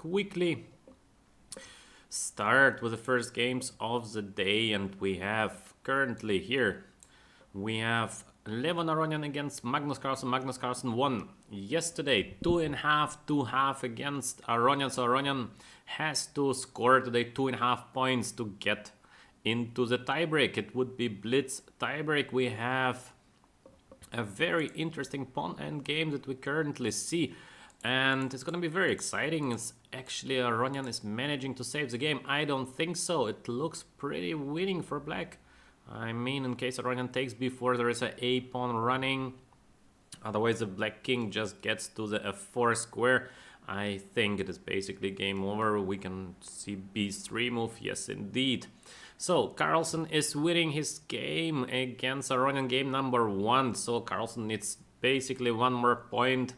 quickly start with the first games of the day, and we have currently here, we have Aronian against Magnus Carlsen. Magnus Carlsen won yesterday 2.5 2.5 against Aronian, so Aronian has to score today 2.5 points to get into the tiebreak. It would be blitz tiebreak. We have a very interesting pawn endgame that we currently see, and it's gonna be very exciting. It's actually Aronian is managing to save the game. I don't think so. It looks pretty winning for black. I mean, in case Aronian takes before there is a pawn running, otherwise the black king just gets to the f4 square. I think it is basically game over. We can see b3 move. Yes, indeed. So Carlsen is winning his game against Aronian, game number 1. So Carlsen needs basically one more point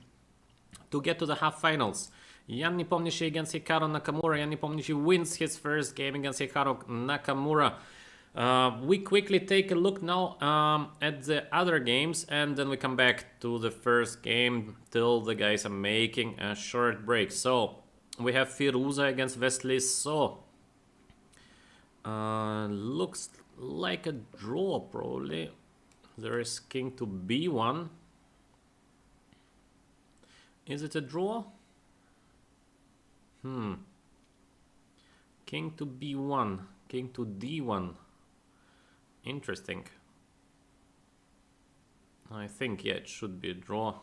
to get to the half finals. Jan Nepomniachtchi against Hikaru Nakamura. Jan Nepomniachtchi wins his first game against Hikaru Nakamura. We quickly take a look now at the other games, and then we come back to the first game till the guys are making a short break. So we have Firouzja against Wesley So. Looks like a draw probably. There is king to b1. Is it a draw? King to b1, king to d1. Interesting. I think, yeah, it should be a draw.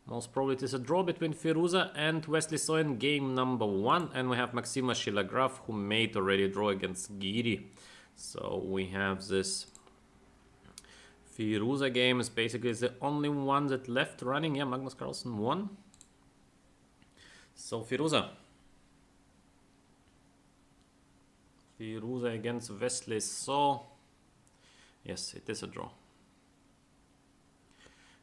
Most probably it is a draw between Firouzja and Wesley So in game number 1. And we have Maxima Shilagraf, who made already a draw against Giri. So we have this Firouzja game is basically the only one that left running. Yeah, Magnus Carlsen won. So Firouzja against Wesley So. Yes, it is a draw.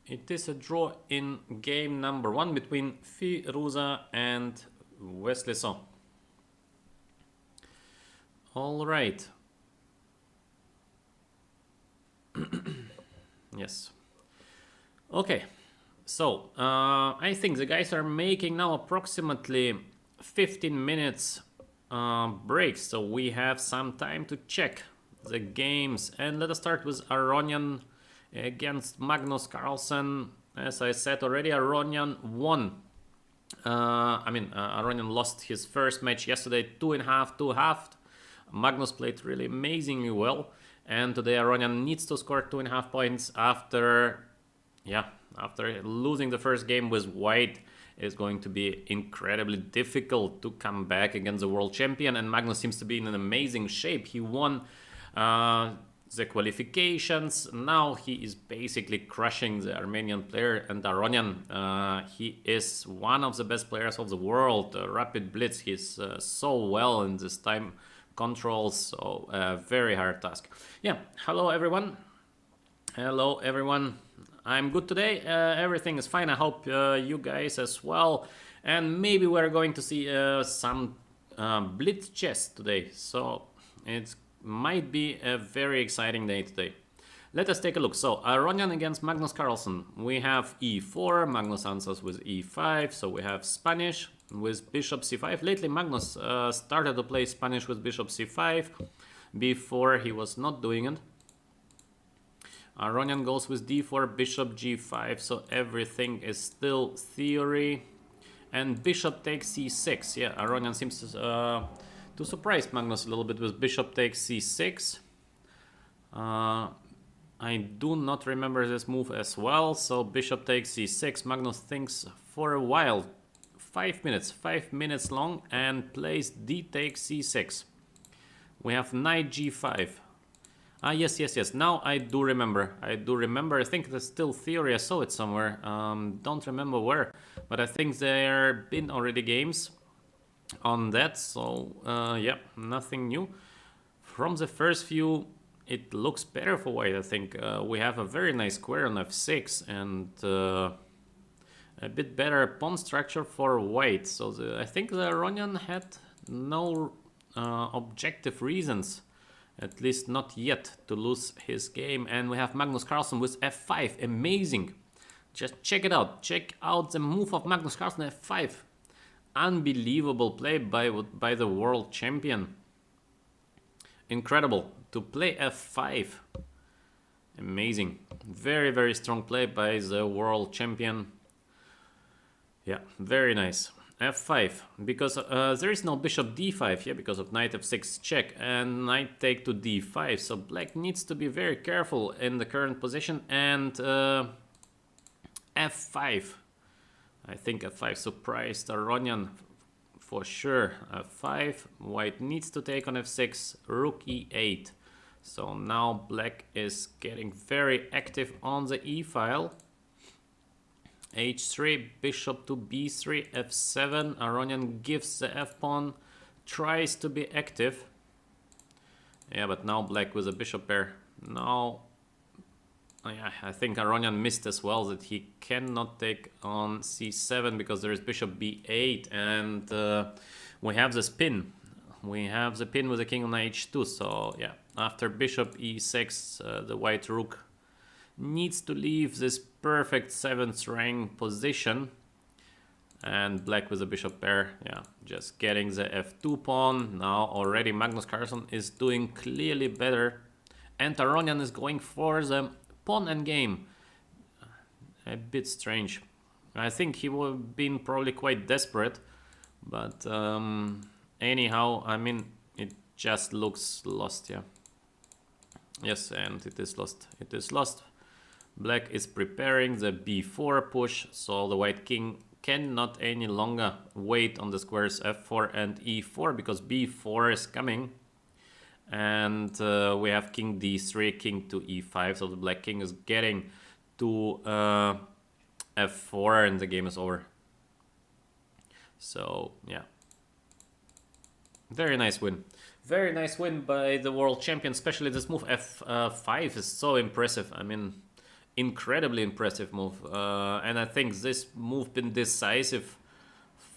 It is a draw in game number 1 between Firouzja and Wesley So. All right. Yes. Okay. So, I think the guys are making now approximately 15 minutes break. So we have some time to check the games. And let us start with Aronian against Magnus Carlsen. As I said already, Aronian won. Aronian lost his first match yesterday, 2.5 2.5. Magnus played really amazingly well, and today Aronian needs to score 2.5 points after losing the first game with white. It's going to be incredibly difficult to come back against the world champion, and Magnus seems to be in an amazing shape. He won the qualifications. Now he is basically crushing the Armenian player, and Aronian, he is one of the best players of the world. Rapid blitz, he's so well in this time control, so very hard task. Yeah, hello everyone. Hello everyone. I'm good today. Everything is fine. I hope you guys as well. And maybe we're going to see some blitz chess today. So it might be a very exciting day today. Let us take a look. So Aronian against Magnus Carlsen. We have e4. Magnus answers with e5. So we have Spanish with bishop c5. Lately Magnus started to play Spanish with bishop c5. Before he was not doing it. Aronian goes with d4, bishop g5, so everything is still theory. And bishop takes c6. Yeah, Aronian seems to surprise Magnus a little bit with bishop takes c6. I do not remember this move as well. So bishop takes c6. Magnus thinks for a while, 5 minutes long, and plays d takes c6. We have knight g5. Yes. Now I do remember. I think it's still theory. I saw it somewhere. Don't remember where. But I think there been already games on that. So, yeah, nothing new. From the first view, it looks better for white, I think. We have a very nice square on f6 and a bit better pawn structure for white. So I think the Aronian had no objective reasons, at least not yet, to lose his game. And we have Magnus Carlsen with f5. Amazing. Just check it out. Check out the move of Magnus Carlsen, f5. Unbelievable play by the world champion. Incredible. To play f5. Amazing. Very, very strong play by the world champion. Yeah, very nice. f5, because there is no bishop d5, yeah, because of knight f6 check and knight take to d5, so black needs to be very careful in the current position, and f5. I think f5 surprised Aronian for sure. f5, white needs to take on f6, rook e8. So now black is getting very active on the e file. h3, bishop to b3, f7. Aronian gives the f-pawn, tries to be active. Yeah, but now black with a bishop pair. Now, yeah, I think Aronian missed as well that he cannot take on c7 because there is bishop b8, and we have the spin. We have the pin with the king on h2, so yeah, after bishop e6, the white rook needs to leave this perfect 7th rank position, and black with a bishop pair, yeah, just getting the f2 pawn. Now already Magnus Carlsen is doing clearly better, and Aronian is going for the pawn endgame. A bit strange. I think he would have been probably quite desperate, but anyhow, I mean, it just looks lost, yeah. Yes, and it is lost. It is lost. Black is preparing the b4 push, so the white king cannot any longer wait on the squares f4 and e4 because b4 is coming. And we have king d3, king to e5, so the black king is getting to f4 and the game is over. So, yeah. Very nice win. Very nice win by the world champion, especially this move f5 is so impressive. I mean, incredibly impressive move. And I think this move been decisive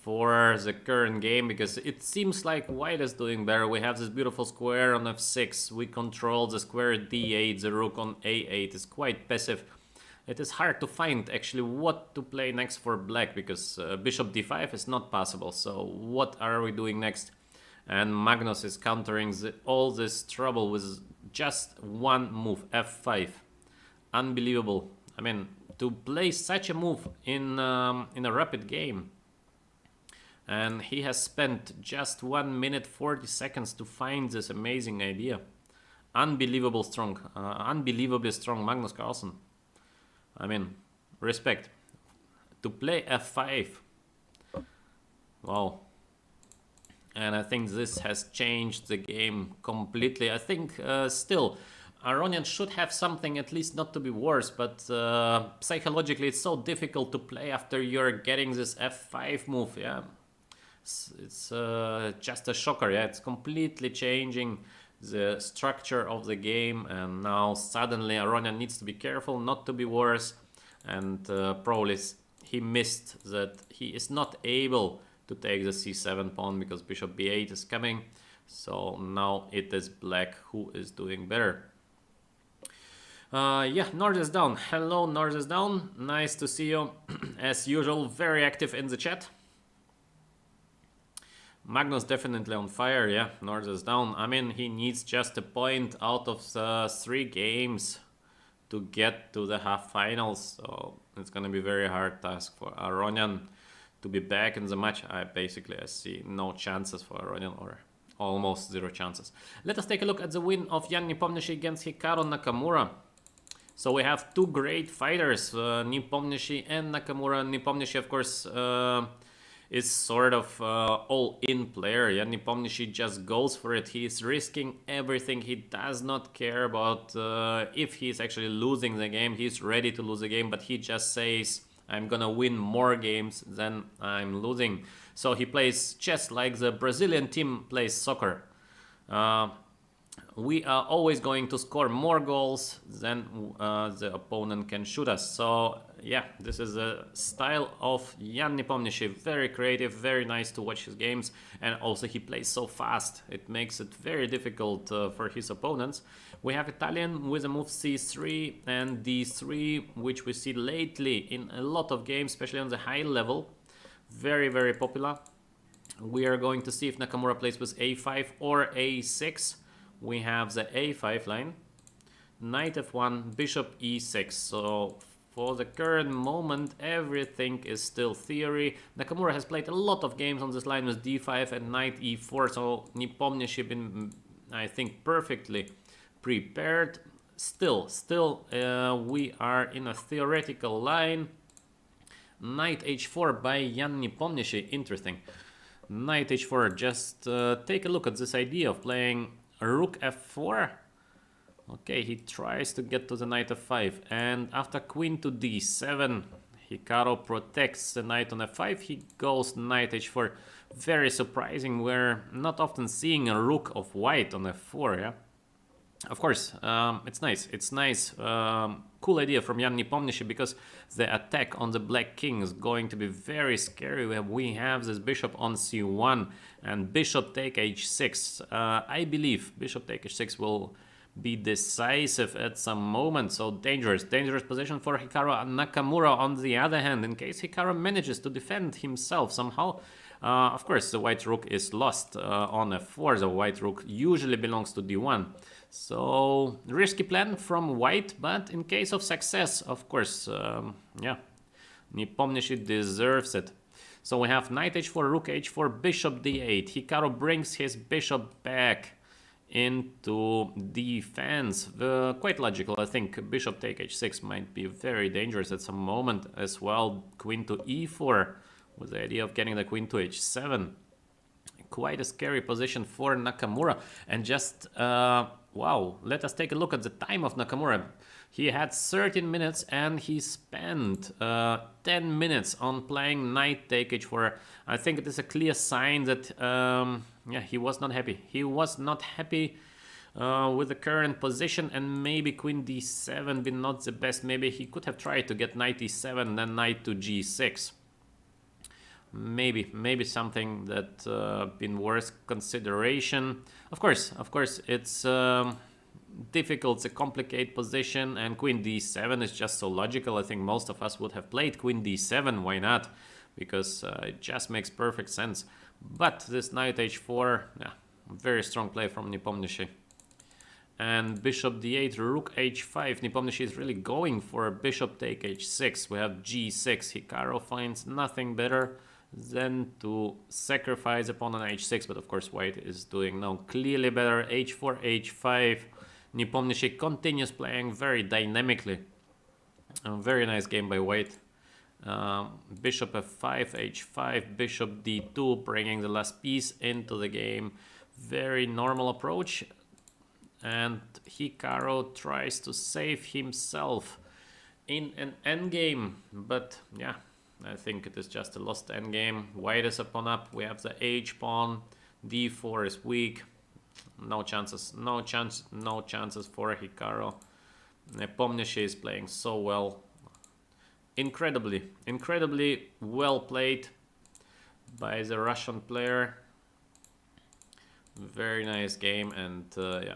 for the current game, because it seems like white is doing better. We have this beautiful square on f6. We control the square d8. The rook on a8 is quite passive. It is hard to find actually what to play next for black, because bishop d5 is not possible. So what are we doing next? And Magnus is countering all this trouble with just one move, f5. Unbelievable. I mean, to play such a move in a rapid game. And he has spent just 1 minute 40 seconds to find this amazing idea. Unbelievably strong Magnus Carlsen. I mean, respect. To play f5. Wow. And I think this has changed the game completely. I think still, Aronian should have something, at least not to be worse, but psychologically it's so difficult to play after you're getting this f5 move, yeah. It's just a shocker, yeah. It's completely changing the structure of the game, and now suddenly Aronian needs to be careful not to be worse, and probably he missed that he is not able to take the c7 pawn because bishop b8 is coming. So now it is black who is doing better. Yeah, North is down. Hello, North is down. Nice to see you. As usual, very active in the chat. Magnus definitely on fire. Yeah, North is down. I mean, he needs just a point out of the 3 games to get to the half finals. So it's gonna be a very hard task for Aronian to be back in the match. I see no chances for Aronian, or almost 0 chances. Let us take a look at the win of Jan Nepomniachtchi against Hikaru Nakamura. So we have 2 great fighters, Nepomniachtchi and Nakamura. Nepomniachtchi, of course, is sort of all-in player. Jan Nepomniachtchi just goes for it. He is risking everything. He does not care about if he's actually losing the game. He's ready to lose the game, but he just says, I'm gonna win more games than I'm losing. So he plays chess like the Brazilian team plays soccer. We are always going to score more goals than the opponent can shoot us. So yeah, this is a style of Jan Nepomniachtchi. Very creative, very nice to watch his games, and also he plays so fast. It makes it very difficult for his opponents. We have Italian with a move c3 and d3, which we see lately in a lot of games, especially on the high level. Very, very popular. We are going to see if Nakamura plays with a5 or a6. We have the a5 line, knight f1, bishop e6. So for the current moment, everything is still theory. Nakamura has played a lot of games on this line with d5 and knight e4, so Nepomniachtchi been, I think, perfectly prepared. Still, we are in a theoretical line. Knight h4 by Jan Nepomniachtchi, interesting. Knight h4, just take a look at this idea of playing rook f4. Okay, he tries to get to the knight f5, and after queen to d7, Hikaru protects the knight on f5, he goes knight h4. Very surprising, we're not often seeing a rook of white on f4, yeah? Of course, it's nice, cool idea from Jan Nepomniachtchi, because the attack on the black king is going to be very scary. We have this bishop on c1 and bishop take h6. I believe bishop take h6 will be decisive at some moment, so dangerous position for Hikaru. Nakamura, on the other hand, in case Hikaru manages to defend himself somehow, of course the white rook is lost on f4. The white rook usually belongs to d1. So, risky plan from white, but in case of success, of course, yeah, Nepomniachtchi deserves it. So we have knight h4, rook h4, bishop d8. Hikaru brings his bishop back into defense. Quite logical, I think. Bishop take h6 might be very dangerous at some moment as well. Queen to e4 with the idea of getting the queen to h7. Quite a scary position for Nakamura. And just, wow, let us take a look at the time of Nakamura. He had 13 minutes and he spent 10 minutes on playing knight take h4. I think it is a clear sign that, yeah, he was not happy. He was not happy with the current position, and maybe queen d7 been not the best. Maybe he could have tried to get knight e7, then knight to g6. Maybe something that been worth consideration. Of course, it's difficult, it's a complicated position, and queen d7 is just so logical. I think most of us would have played queen d7. Why not? Because it just makes perfect sense. But this knight h4, yeah, very strong play from Nepomniachtchi. And bishop d8, rook h5. Nepomniachtchi is really going for a bishop take h6. We have g6. Hikaru finds nothing better than to sacrifice upon an h6, but of course white is doing now clearly better. h4, h5. Nepomniachtchi continues playing very dynamically. A very nice game by white. Bishop f5, h5, bishop d2, bringing the last piece into the game. Very normal approach. And Hikaru tries to save himself in an endgame, but yeah, I think it is just a lost endgame. White is a pawn up. We have the h pawn. d4 is weak. No chances for Hikaru. Nepomniachtchi is playing so well. Incredibly well played by the Russian player. Very nice game, and yeah,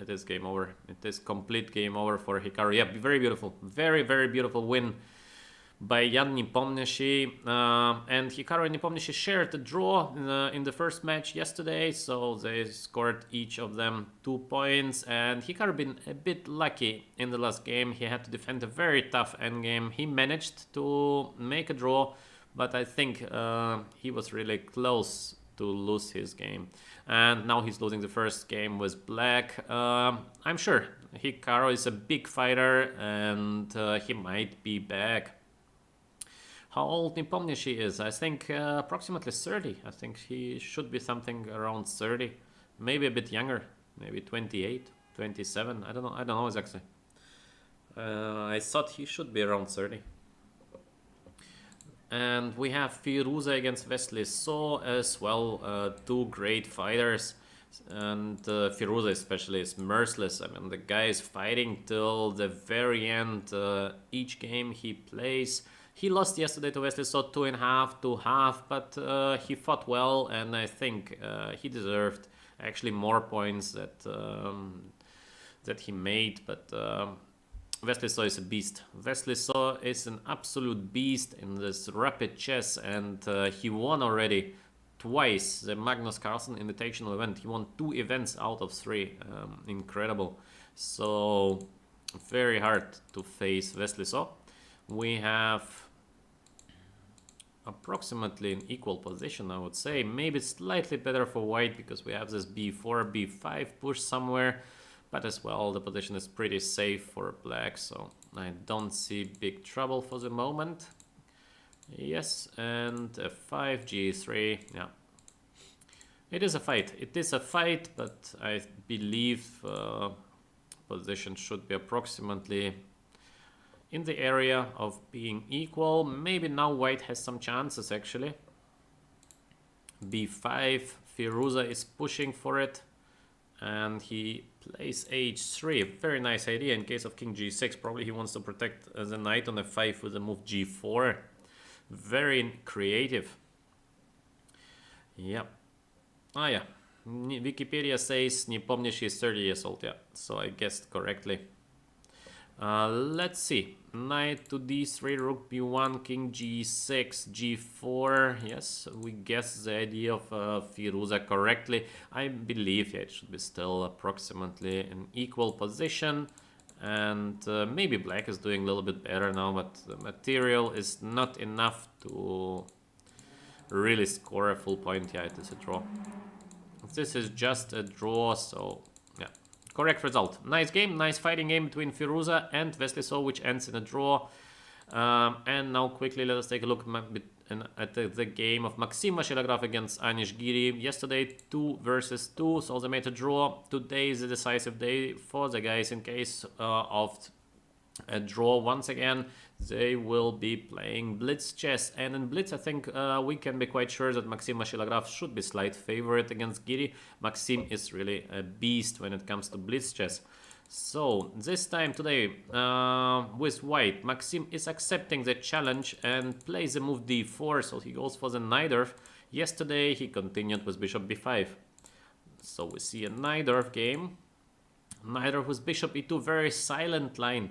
it is game over. It is complete game over for Hikaru. Yeah, very beautiful. Very beautiful win by Jan Nepomniachtchi. And Hikaru and Nepomniachtchi shared a draw in the first match yesterday, so they scored each of them 2 points. And Hikaru been a bit lucky in the last game. He had to defend a very tough endgame. He managed to make a draw, but I think he was really close to lose his game. And now he's losing the first game with black. I'm sure Hikaru is a big fighter, and he might be back. How old Nepomniachtchi is? I think approximately 30. I think he should be something around 30. Maybe a bit younger. Maybe 28, 27. I don't know exactly. I thought he should be around 30. And we have Firouzja against Wesley So as well. Two great fighters. And Firouzja especially is merciless. I mean, the guy is fighting till the very end. Each game he plays. He lost yesterday to Wesley So 2.5 to half, but he fought well, and I think he deserved actually more points that he made. But Wesley So is a beast. Wesley So is an absolute beast in this rapid chess, and he won already twice the Magnus Carlsen invitational event. He won 2 events out of 3. Incredible. So very hard to face Wesley So. We have approximately an equal position, I would say. Maybe slightly better for white because we have this b4, b5 push somewhere. But as well, the position is pretty safe for black, so I don't see big trouble for the moment. Yes, and f5, g3, yeah. It is a fight. It is a fight, but I believe position should be approximately in the area of being equal. Maybe now white has some chances, actually. b5, Firouzja is pushing for it. And he plays h3, very nice idea in case of king g6. Probably he wants to protect the knight on f5 with the move g4. Very creative. Yeah. Ah, yeah. Wikipedia says Nepomniachtchi is 30 years old. Yeah, so I guessed correctly. Let's see. Knight to d3, rook b1, king g6, g4. Yes, we guessed the idea of Firouzja correctly. I believe, yeah, it should be still approximately an equal position. And maybe black is doing a little bit better now, but the material is not enough to really score a full point. Yeah, it is a draw. This is just a draw, so yeah. Correct result. Nice game, nice fighting game between Firouzja and Wesley So, which ends in a draw. And now quickly let us take a look at the game of Maxim Vachier-Lagrave against MVL-Giri. Yesterday 2 versus 2, so they made a draw. Today is a decisive day for the guys. In case of a draw once again, they will be playing blitz chess, and in blitz I think we can be quite sure that Maxim Vachier-Lagrave should be slight favorite against Giri. Maxim is really a beast when it comes to blitz chess. So this time today with white, Maxim is accepting the challenge and plays the move d4, so he goes for the Naiditsch. Yesterday he continued with bishop b5, so we see a Naiditsch game. Naiditsch with bishop e2, very silent line.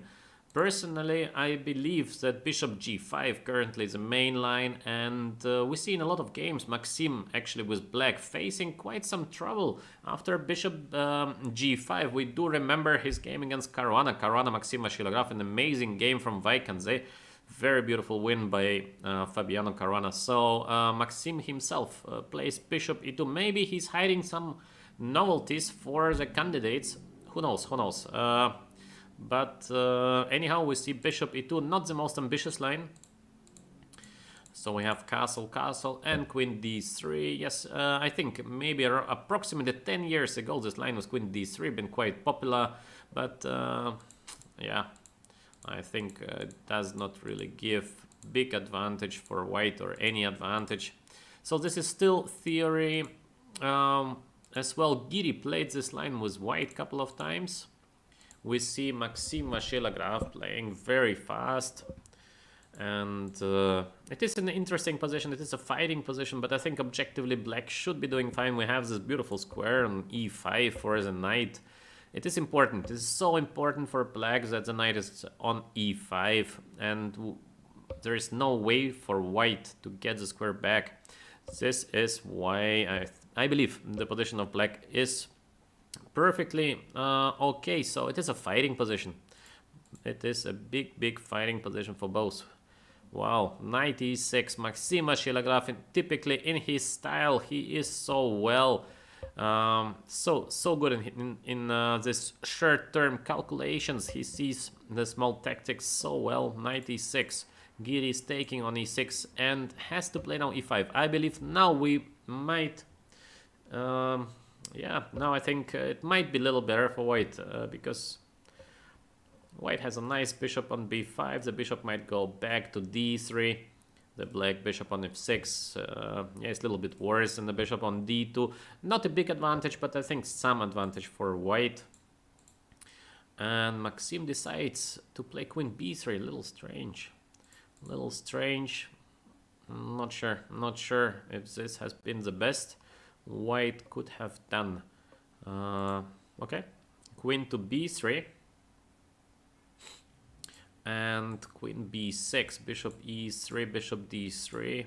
Personally, I believe that bishop g5 currently is the main line, and we see in a lot of games Maxim actually with black facing quite some trouble after bishop g5. We do remember his game against Caruana Maxim Vachier-Lagrave, an amazing game from Vaikanze. Very beautiful win by Fabiano Caruana. So Maxim himself plays bishop e2. Maybe he's hiding some novelties for the candidates. Who knows? Who knows? But anyhow, we see bishop e2, not the most ambitious line. So we have castle, castle, and queen d3. Yes, I think maybe approximately 10 years ago this line was queen d3, been quite popular. But yeah, I think it does not really give big advantage for white or any advantage. So this is still theory. As well, Giri played this line with white a couple of times. We see Maxim Vachier-Lagrave playing very fast, and it is an interesting position. It is a fighting position, but I think objectively black should be doing fine. We have this beautiful square on e5 for the knight. It is important. It is so important for black that the knight is on e5, and there is no way for white to get the square back. This is why I believe the position of black is perfectly okay. So it is a fighting position. It is a big fighting position for both. Wow, knight e6, Maxim Vachier-Lagrave, typically in his style, he is so well, so good in this short-term calculations. He sees the small tactics so well. Knight e6, Giri is taking on e6 and has to play now e5. I believe now we might yeah, now I think it might be a little better for white, because white has a nice bishop on b5. The bishop might go back to d3. The black bishop on f6. Yeah, it's a little bit worse than the bishop on d2. Not a big advantage, but I think some advantage for white. And Maxim decides to play queen b3. A little strange. A little strange. Not sure if this has been the best white could have done. Okay, queen to b3 and queen b6, bishop e3, bishop d3.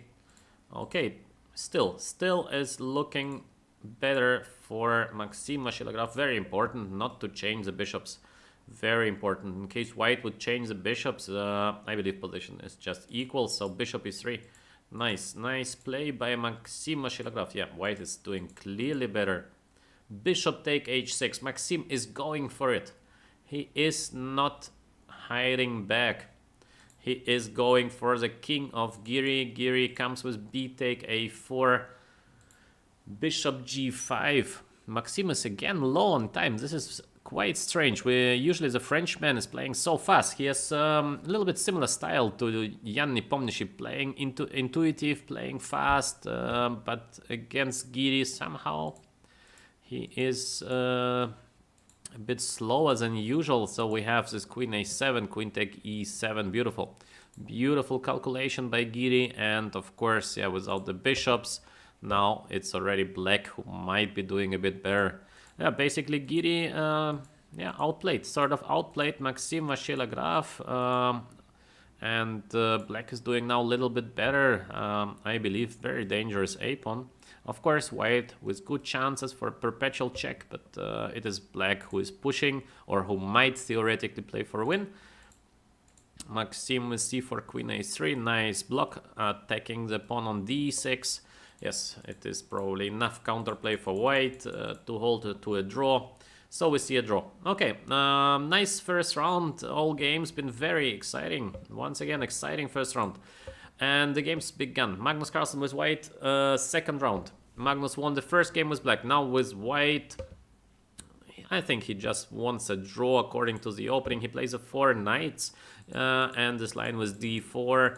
Okay, still is looking better for Maxim Vachier-Lagrave. Very important not to change the bishops. Very important. In case white would change the bishops, I believe position is just equal. So bishop e3. Nice play by Maxim Vachier-Lagrave. Yeah, white is doing clearly better. Bishop take h6. Maxim is going for it. He is not hiding back. He is going for the king of Giri. Giri comes with b take a4. Bishop g5. Maxim is again low on time. This is quite strange. Usually the Frenchman is playing so fast. He has a little bit similar style to Jan Nepomniachtchi, playing intuitive, playing fast, but against Giri somehow he is a bit slower than usual. So we have this queen a7, queen take e7. Beautiful calculation by Giri, and of course, yeah, without the bishops, now it's already black who might be doing a bit better. Yeah, basically Giri, outplayed Maxim Vachier-Lagrave, and black is doing now a little bit better. I believe very dangerous a-pawn. Of course, white with good chances for perpetual check, but it is black who is pushing, or who might theoretically play for a win. Maxim with c4, queen a3, nice block, attacking the pawn on d6. Yes, it is probably enough counterplay for white to hold it to a draw. So we see a draw. Okay, nice first round. All games been very exciting. Once again, exciting first round. And the game's begun. Magnus Carlsen with white, second round. Magnus won the first game with black. Now with white, I think he just wants a draw according to the opening. He plays a 4 knights, and this line was d4.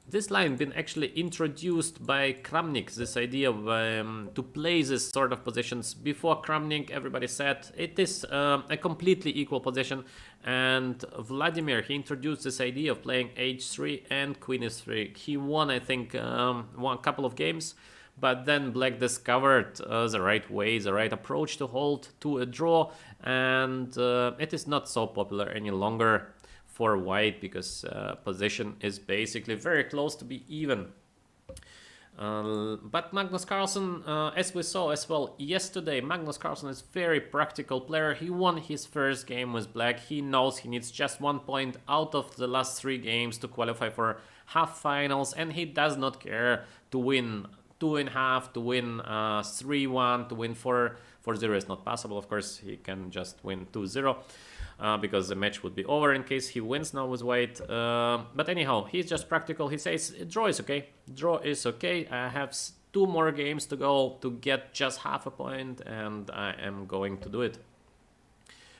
This line been actually introduced by Kramnik, this idea of to play this sort of positions. Before Kramnik, everybody said it is a completely equal position, and Vladimir, he introduced this idea of playing h3 and queen s3. He won, I think, one couple of games, but then black discovered the right way, the right approach to hold to a draw, and it is not so popular any longer for white, because position is basically very close to be even. But Magnus Carlsen, as we saw as well yesterday, Magnus Carlsen is very practical player. He won his first game with black. He knows he needs just 1 point out of the last 3 games to qualify for half finals, and he does not care to win 2.5, to win 3-1, to win 4-0 is not possible. Of course, he can just win 2-0. Because the match would be over in case he wins now with white. But anyhow, he's just practical. He says draw is okay. Draw is okay. I have 2 more games to go to get just half a point, and I am going to do it.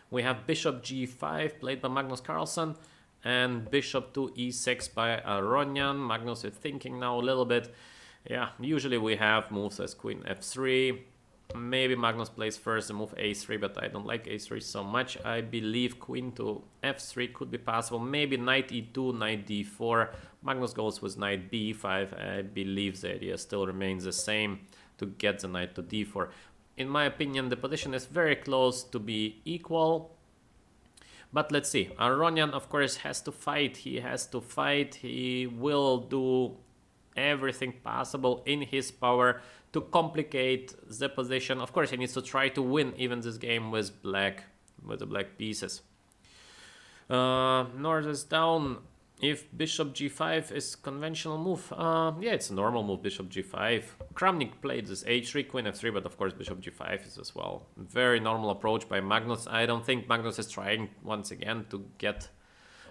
We have bishop g5 played by Magnus Carlsen, and bishop to e6 by Aronian. Magnus is thinking now a little bit. Yeah, usually we have moves as queen f3. Maybe Magnus plays first and move a3, but I don't like a3 so much. I believe queen to f3 could be possible. Maybe knight e2, knight d4. Magnus goes with knight b5. I believe the idea still remains the same, to get the knight to d4. In my opinion, the position is very close to be equal. But let's see. Aronian, of course, has to fight. He has to fight. He will do everything possible in his power to complicate the position. Of course, he needs to try to win even this game with black, with the black pieces. North is down. If bishop g5 is conventional move, yeah, it's a normal move, bishop g5. Kramnik played this h3, queen f3, but of course bishop g5 is as well. Very normal approach by Magnus. I don't think Magnus is trying once again to get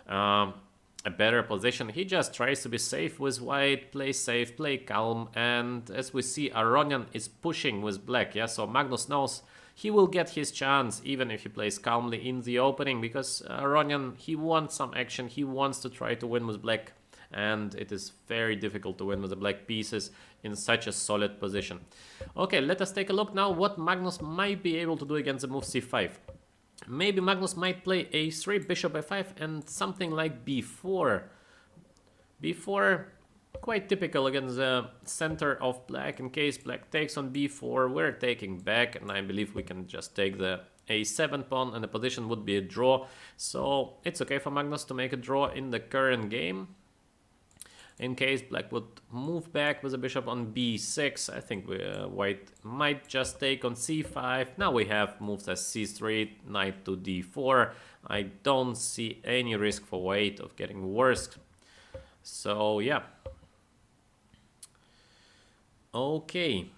a better position. He just tries to be safe with white, play safe, play calm, and as we see, Aronian is pushing with black. Yeah, so Magnus knows he will get his chance even if he plays calmly in the opening, because Aronian, he wants some action, he wants to try to win with black, and it is very difficult to win with the black pieces in such a solid position. Okay, let us take a look now what Magnus might be able to do against the move c5. Maybe Magnus might play a3, bishop a5, and something like b4. b4, quite typical against the center of black. In case black takes on b4, we're taking back, and I believe we can just take the a7 pawn, and the position would be a draw. So it's okay for Magnus to make a draw in the current game. in case black would move back with a bishop on b6. I think white might just take on c5. Now we have moves as c3, knight to d4. I don't see any risk for white of getting worse. So yeah. Okay.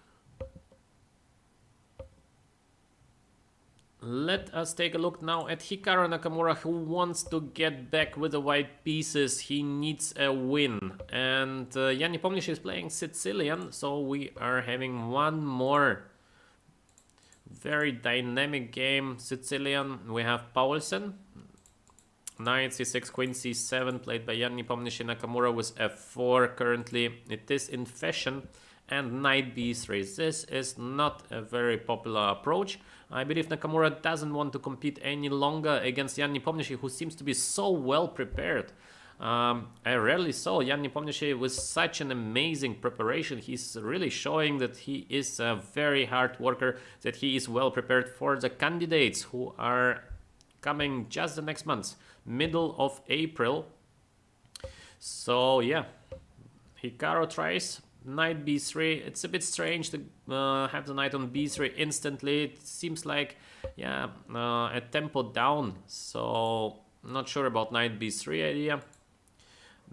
Let us take a look now at Hikaru Nakamura, who wants to get back with the white pieces. He needs a win. And Jan Nepomniachtchi is playing Sicilian, so we are having one more very dynamic game. Sicilian, we have Paulsen. Knight c6, queen c7, played by Jan Nepomniachtchi. Nakamura with f4 currently. It is in fashion. And knight b3. This is not a very popular approach. I believe Nakamura doesn't want to compete any longer against Jan Nepomniachtchi, who seems to be so well prepared. I rarely saw Jan Nepomniachtchi with such an amazing preparation. He's really showing that he is a very hard worker, that he is well prepared for the candidates who are coming just the next month, middle of April. So yeah, Hikaru tries knight b3. It's a bit strange to have the knight on b3 instantly. It seems like, yeah, a tempo down. So not sure about knight b3 idea.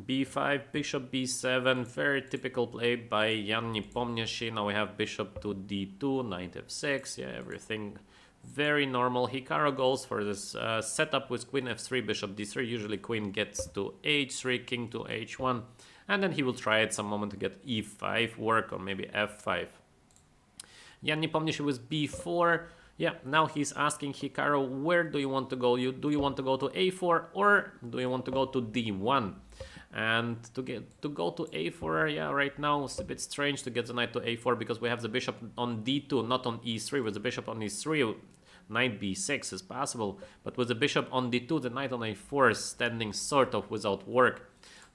b5, bishop b7, very typical play by Jan Nepomniachtchi. Now we have bishop to d2, knight f6. Yeah, everything very normal. Hikaru goes for this setup with queen f3, bishop d3. Usually queen gets to h3, king to h1. And then he will try at some moment to get e5 work, or maybe f5. Jan Nepomniachtchi with b4. Yeah, now he's asking Hikaru, where do you want to go? Do you want to go to a4 or do you want to go to d1? And to go to a4, yeah, right now it's a bit strange to get the knight to a4 because we have the bishop on d2, not on e3. With the bishop on e3, knight b6 is possible, but with the bishop on d2, the knight on a4 is standing sort of without work.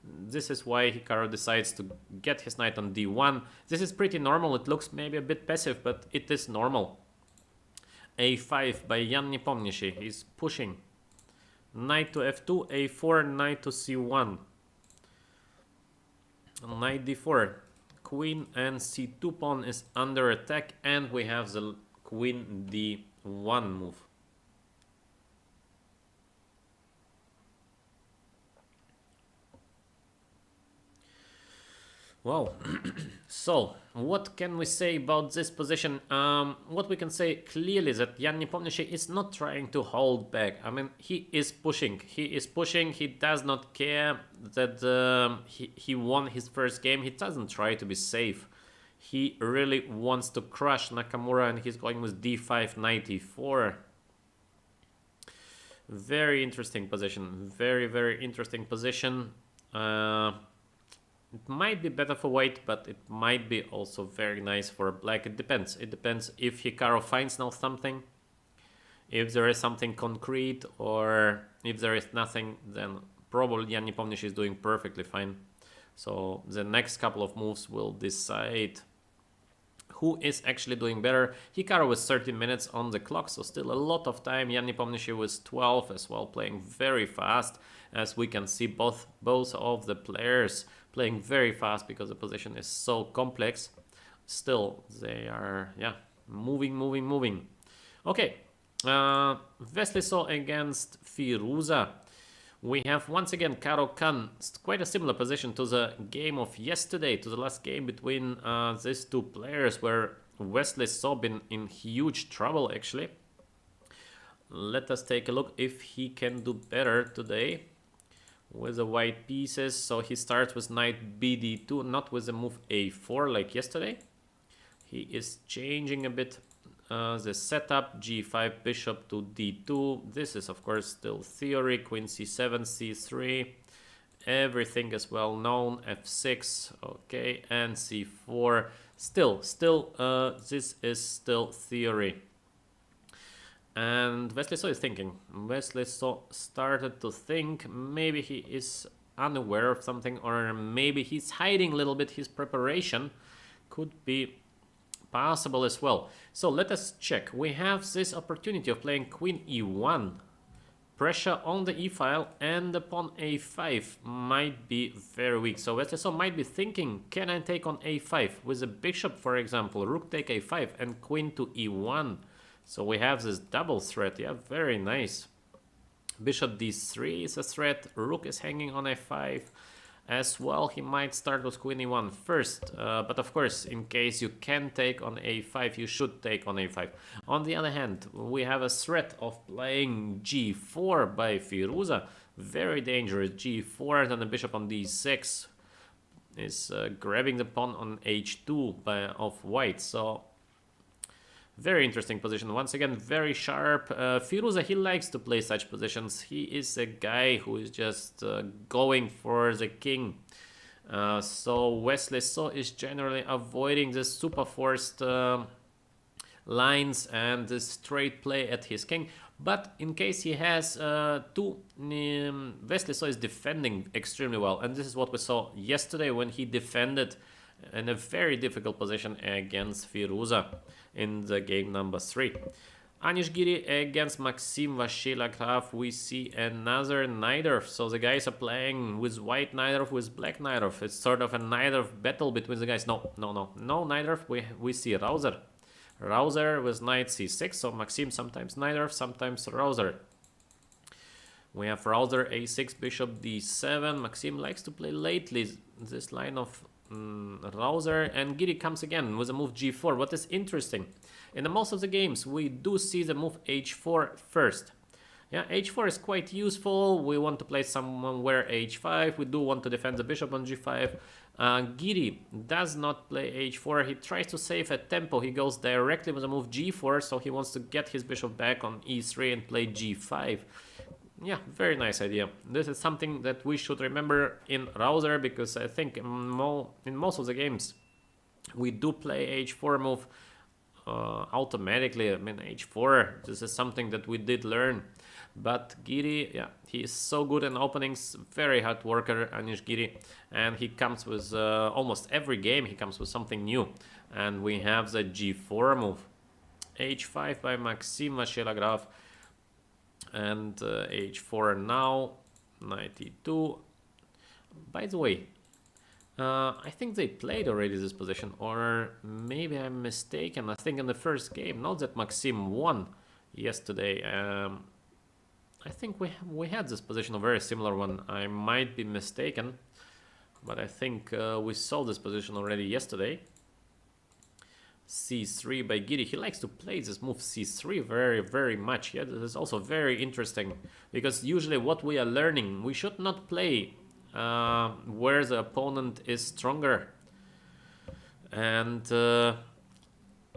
This is why Hikaru decides to get his knight on d1. This is pretty normal. It looks maybe a bit passive, but it is normal. a5 by Jan Nepomniachtchi. He's pushing. Knight to f2, a4, knight to c1. Knight d4. Queen and c2 pawn is under attack, and we have the queen d1 move. Wow. So, what can we say about this position? What we can say clearly is that Jan Nepomniachtchi is not trying to hold back. I mean, he is pushing. He is pushing. He does not care that he won his first game. He doesn't try to be safe. He really wants to crush Nakamura, and he's going with d5, knight e4. Very interesting position. Very, very interesting position. It might be better for white, but it might be also very nice for black. It depends. It depends if Hikaru finds now something. If there is something concrete, or if there is nothing, then probably Jan Nepomniachtchi is doing perfectly fine. So the next couple of moves will decide who is actually doing better. Hikaru was 30 minutes on the clock, so still a lot of time. Jan Nepomniachtchi was 12 as well, playing very fast. As we can see, both of the players playing very fast because the position is so complex. Still, they are, yeah, moving. Okay, Wesley So against Firouzja. We have once again Caro-Kann. It's quite a similar position to the game of yesterday, to the last game between these two players, where Wesley So been in huge trouble actually. Let us take a look if he can do better today with the white pieces. So he starts with knight bd2, not with the move a4 like yesterday. He is changing a bit the setup. G5, bishop to d2. This is of course still theory. Queen c7, c3. Everything is well known. f6, okay, and c4. Still, this is still theory. And Wesley So is thinking. Wesley So started to think. Maybe he is unaware of something, or maybe he's hiding a little bit his preparation. Could be possible as well. So let us check. We have this opportunity of playing queen e1. Pressure on the e-file and the pawn a5 might be very weak. So Wesley So might be thinking, can I take on a5 with a bishop, for example, rook take a5 and queen to e1. So we have this double threat. Yeah, very nice. Bishop d3 is a threat. Rook is hanging on a5 as well. He might start with queen e1 first, but of course, in case you can take on a5, you should take on a5. On the other hand, we have a threat of playing g4 by Firouzja. Very dangerous. G4, then the bishop on d6 is grabbing the pawn on h2 of white. So very interesting position. Once again, very sharp. Firouzja, he likes to play such positions. He is a guy who is just going for the king. So Wesley So is generally avoiding the super forced lines and the straight play at his king. But in case he has two, Wesley So is defending extremely well. And this is what we saw yesterday when he defended in a very difficult position against Firouzja in the game number 3. Naiditsch against Maxim Vachier-Lagrave. We see another Naiditsch. So the guys are playing with white Naiditsch, with black Naiditsch. It's sort of a Naiditsch battle between the guys. No Naiditsch. We see Rouser. Rouser with knight c6. So Maxim sometimes Naiditsch, sometimes Rouser. We have Rouser a6, bishop d7. Maxim likes to play lately this line of Rouser, and Giri comes again with a move g4. What is interesting, in most of the games we do see the move h4 first. Yeah, h4 is quite useful. We want to play somewhere h5. We do want to defend the bishop on g5. Giri does not play h4. He tries to save at tempo. He goes directly with a move g4, so he wants to get his bishop back on e3 and play g5. Yeah, very nice idea. This is something that we should remember in Rouser, because I think in most of the games we do play h4 move automatically. I mean, h4, this is something that we did learn. But Giri, yeah, he is so good in openings, very hard worker, Naiditsch Giri, and he comes with almost every game he comes with something new. And we have the g4 move, h5 by Maxim Vachier-Lagrave, and h4 now, knight e2. By the way, I think they played already this position, or maybe I'm mistaken. I think in the first game, not that Maxim won yesterday. I think we had this position, a very similar one. I might be mistaken, but I think we saw this position already yesterday. c3 by Giri. He likes to play this move c3 very much. Yeah, this is also very interesting, because usually what we are learning, we should not play where the opponent is stronger. And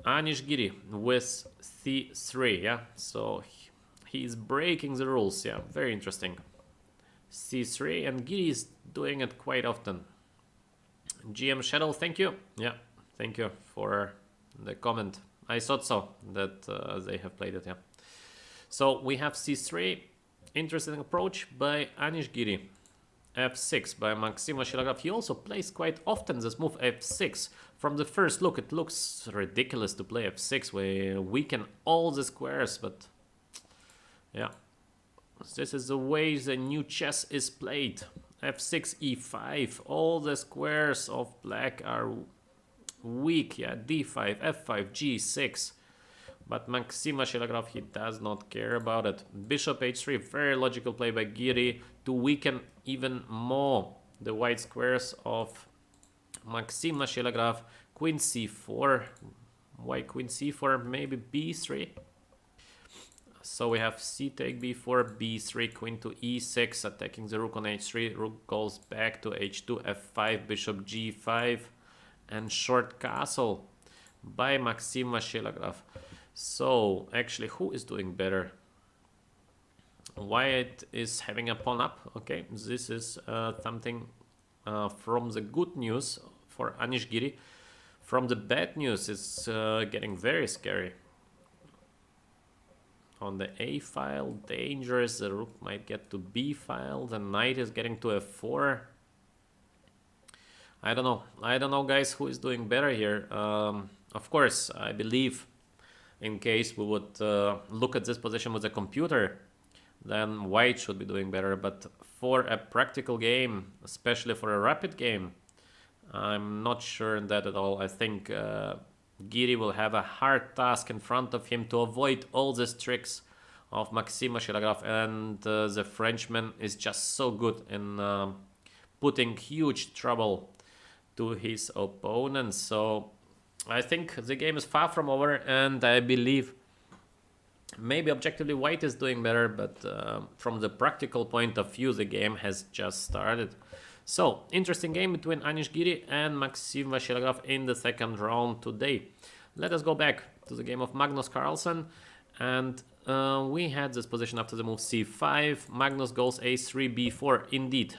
Naiditsch Giri with c3. Yeah, so he's breaking the rules. Yeah, very interesting. c3, and Giri is doing it quite often. GM Shadow, thank you. Yeah, thank you for the comment. I thought so, that they have played it. Yeah. So we have c3, interesting approach by Naiditsch Giri. f6 by Maxim Vachier-Lagrave. He also plays quite often this move f6. From the first look, it looks ridiculous to play f6. We weaken all the squares, but yeah, this is the way the new chess is played. f6, e5. All the squares of black are weak. Yeah, d5, f5, g6. But Maxim Vachier-Lagrave, he does not care about it. Bishop h3, very logical play by Giri to weaken even more the white squares of Maxim Vachier-Lagrave. Queen c4. Why queen c4? Maybe b3. So we have c take b4, b3, queen to e6, attacking the rook on h3. Rook goes back to h2, f5, bishop g5, and short castle by Maxim Vachier-Lagrave. So actually, who is doing better? White is having a pawn up. Okay, this is something from the good news for Naiditsch Giri. From the bad news, it's getting very scary. On the a file, dangerous. The rook might get to b file. The knight is getting to f4. I don't know, guys, who is doing better here. Of course, I believe, in case we would look at this position with a computer, then white should be doing better. But for a practical game, especially for a rapid game, I'm not sure in that at all. I think Giri will have a hard task in front of him to avoid all these tricks of Maxime Shiragov, and the Frenchman is just so good in putting huge trouble to his opponents. So I think the game is far from over, and I believe maybe objectively white is doing better, but from the practical point of view, the game has just started. So, interesting game between Anish Giri and Maxime Vachilagrov in the second round today. Let us go back to the game of Magnus Carlsen, and we had this position after the move c5. Magnus goes a3, b4. Indeed,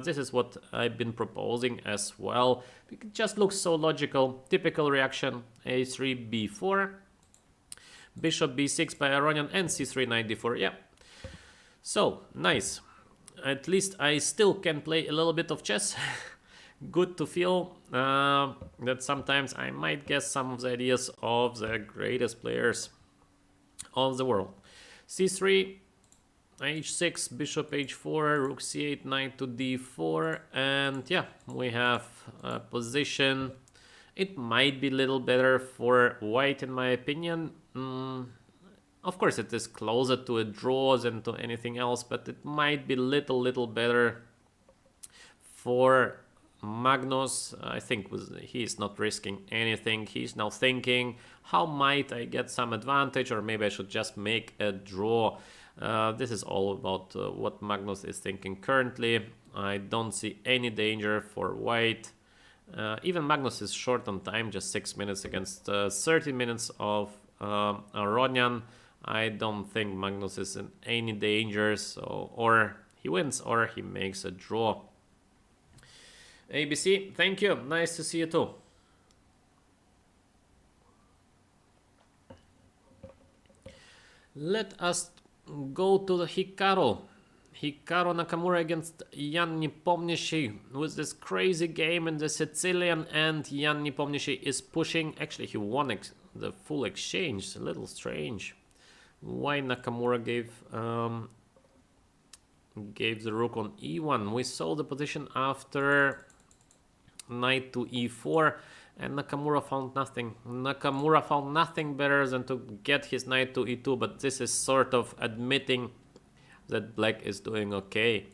this is what I've been proposing as well. It just looks so logical. Typical reaction: a3, b4, bishop b6 by Aronian, and c3, knight d4. Yeah, so nice. At least I still can play a little bit of chess. Good to feel that sometimes I might guess some of the ideas of the greatest players of the world. c3, h6, bishop h4, rook c8, knight to d4, and yeah, we have a position. It might be a little better for white in my opinion. Of course it is closer to a draw than to anything else, but it might be little better for Magnus. I think he is not risking anything. He's now thinking, how might I get some advantage, or maybe I should just make a draw. This is all about what Magnus is thinking currently. I don't see any danger for white. Even Magnus is short on time, just 6 minutes against 30 minutes of Aronian. I don't think Magnus is in any danger, so or he wins or he makes a draw. ABC, thank you. Nice to see you too. Let us go to the Hikaru. Hikaru Nakamura against Jan Nepomniachtchi with this crazy game in the Sicilian, and Jan Nepomniachtchi is pushing. Actually, he won the full exchange. A little strange. Why Nakamura gave the rook on e1. We saw the position after knight to e4, and Nakamura found nothing. Nakamura found nothing better than to get his knight to e2, but this is sort of admitting that black is doing okay.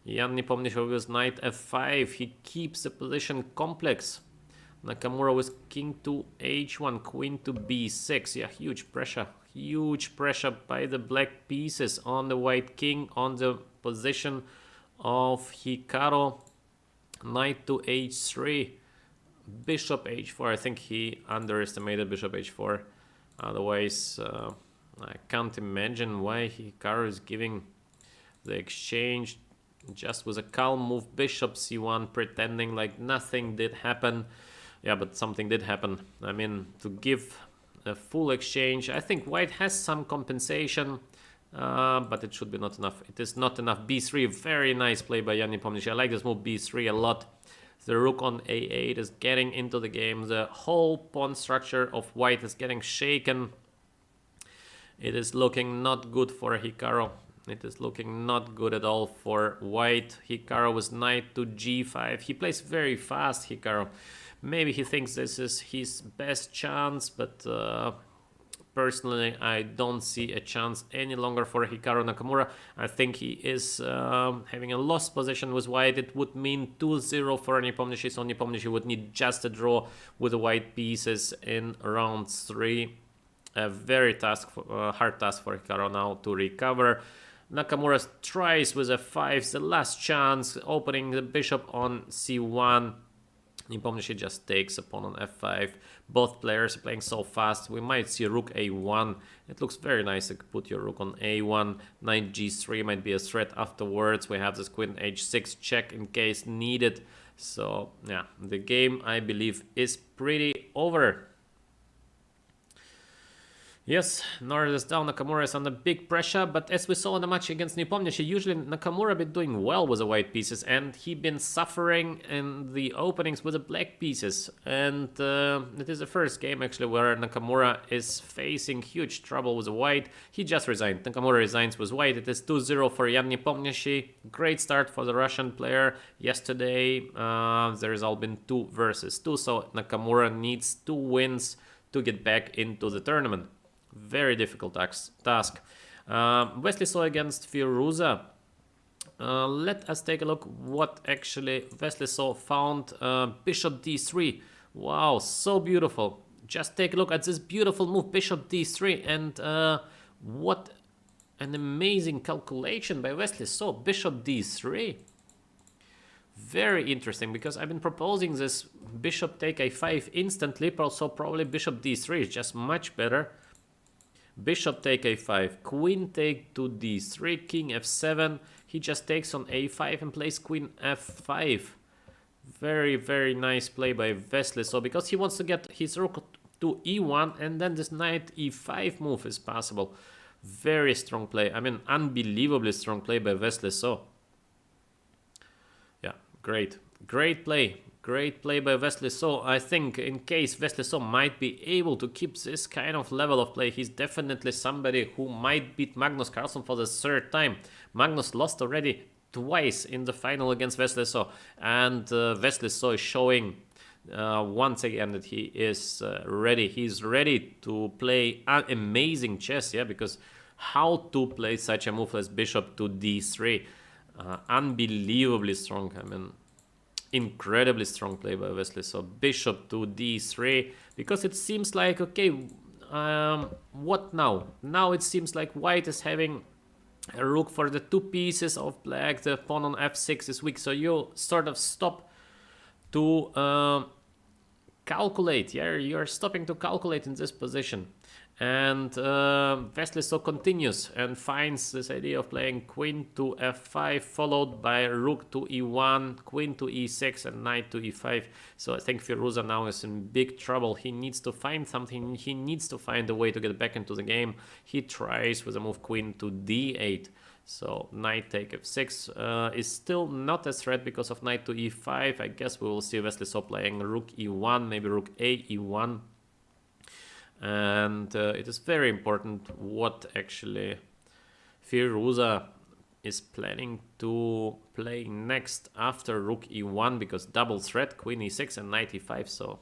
Jan Nepomniachtchi with knight f5. He keeps the position complex. Nakamura with king to h1, queen to b6. Yeah, huge pressure. Huge pressure by the black pieces on the white king, on the position of Hikaru. Knight to h3, bishop h4. I think he underestimated bishop h4. Otherwise, I can't imagine why Hikaru is giving the exchange just with a calm move. Bishop c1, pretending like nothing did happen. Yeah, but something did happen. I mean, to give a full exchange, I think white has some compensation, but it should be not enough. It is not enough. b3, very nice play by Jan Nepomniachtchi. I like this move b3 a lot. The rook on a8 is getting into the game. The whole pawn structure of white is getting shaken. It is looking not good for Hikaru. It is looking not good at all for white. Hikaru with knight to g5. He plays very fast, Hikaru. Maybe he thinks this is his best chance, but personally I don't see a chance any longer for Hikaru Nakamura. I think he is having a lost position with white. It would mean 2-0 for Nepomniachtchi, so Nepomniachtchi would need just a draw with the white pieces in round 3. A very hard task for Hikaru now to recover. Nakamura tries with f5, the last chance, opening the bishop on c1. Nepomniachtchi just takes a pawn on f5. Both players are playing so fast. We might see rook a1. It looks very nice to put your rook on a1. Knight g3 might be a threat afterwards. We have this queen h6 check in case needed. So yeah, the game I believe is pretty over. Yes, North is down, Nakamura is under big pressure, but as we saw in the match against Nepomniachtchi, usually Nakamura been doing well with the white pieces, and he been suffering in the openings with the black pieces. And it is the first game actually where Nakamura is facing huge trouble with the white. He just resigned. Nakamura resigns with white. It is 2-0 for Jan Nepomniachtchi. Great start for the Russian player. Yesterday, the result been 2 versus 2, so Nakamura needs 2 wins to get back into the tournament. Very difficult task. Wesley So against Firouzja. Let us take a look what actually Wesley So found. Bishop d3. Wow, so beautiful. Just take a look at this beautiful move, Bishop d3, and what an amazing calculation by Wesley So. Bishop d3. Very interesting, because I've been proposing this bishop take a5 instantly, so probably bishop d3 is just much better. Bishop take a5, queen take to d3, king f7. He just takes on a5 and plays queen f5. Very, very nice play by Wesley So, because he wants to get his rook to e1, and then this knight e5 move is possible. Very strong play. I mean, unbelievably strong play by Wesley So. Yeah, great. Great play. Great play by Wesley So. I think in case Wesley So might be able to keep this kind of level of play, he's definitely somebody who might beat Magnus Carlsen for the 3rd time. Magnus lost already twice in the final against Wesley So, and Wesley So is showing once again that he is ready. He's ready to play amazing chess, yeah, because how to play such a move as bishop to d3, unbelievably strong. I mean, incredibly strong play by Wesley So. Bishop to d3, because it seems like, okay, what now? Now it seems like white is having a rook for the 2 pieces of black. The pawn on f6 is weak, so you sort of stop to calculate. Yeah, you're stopping to calculate in this position. And Wesley So continues and finds this idea of playing queen to f5, followed by rook to e1, queen to e6, and knight to e5. So I think Firouzja now is in big trouble. He needs to find something. He needs to find a way to get back into the game. He tries with a move queen to d8. So knight take f6 is still not a threat because of knight to e5. I guess we will see Wesley So playing rook e1, maybe rook a e1. And it is very important what actually Firouzja is planning to play next after rook e1, because double threat, queen e6 and knight e5. So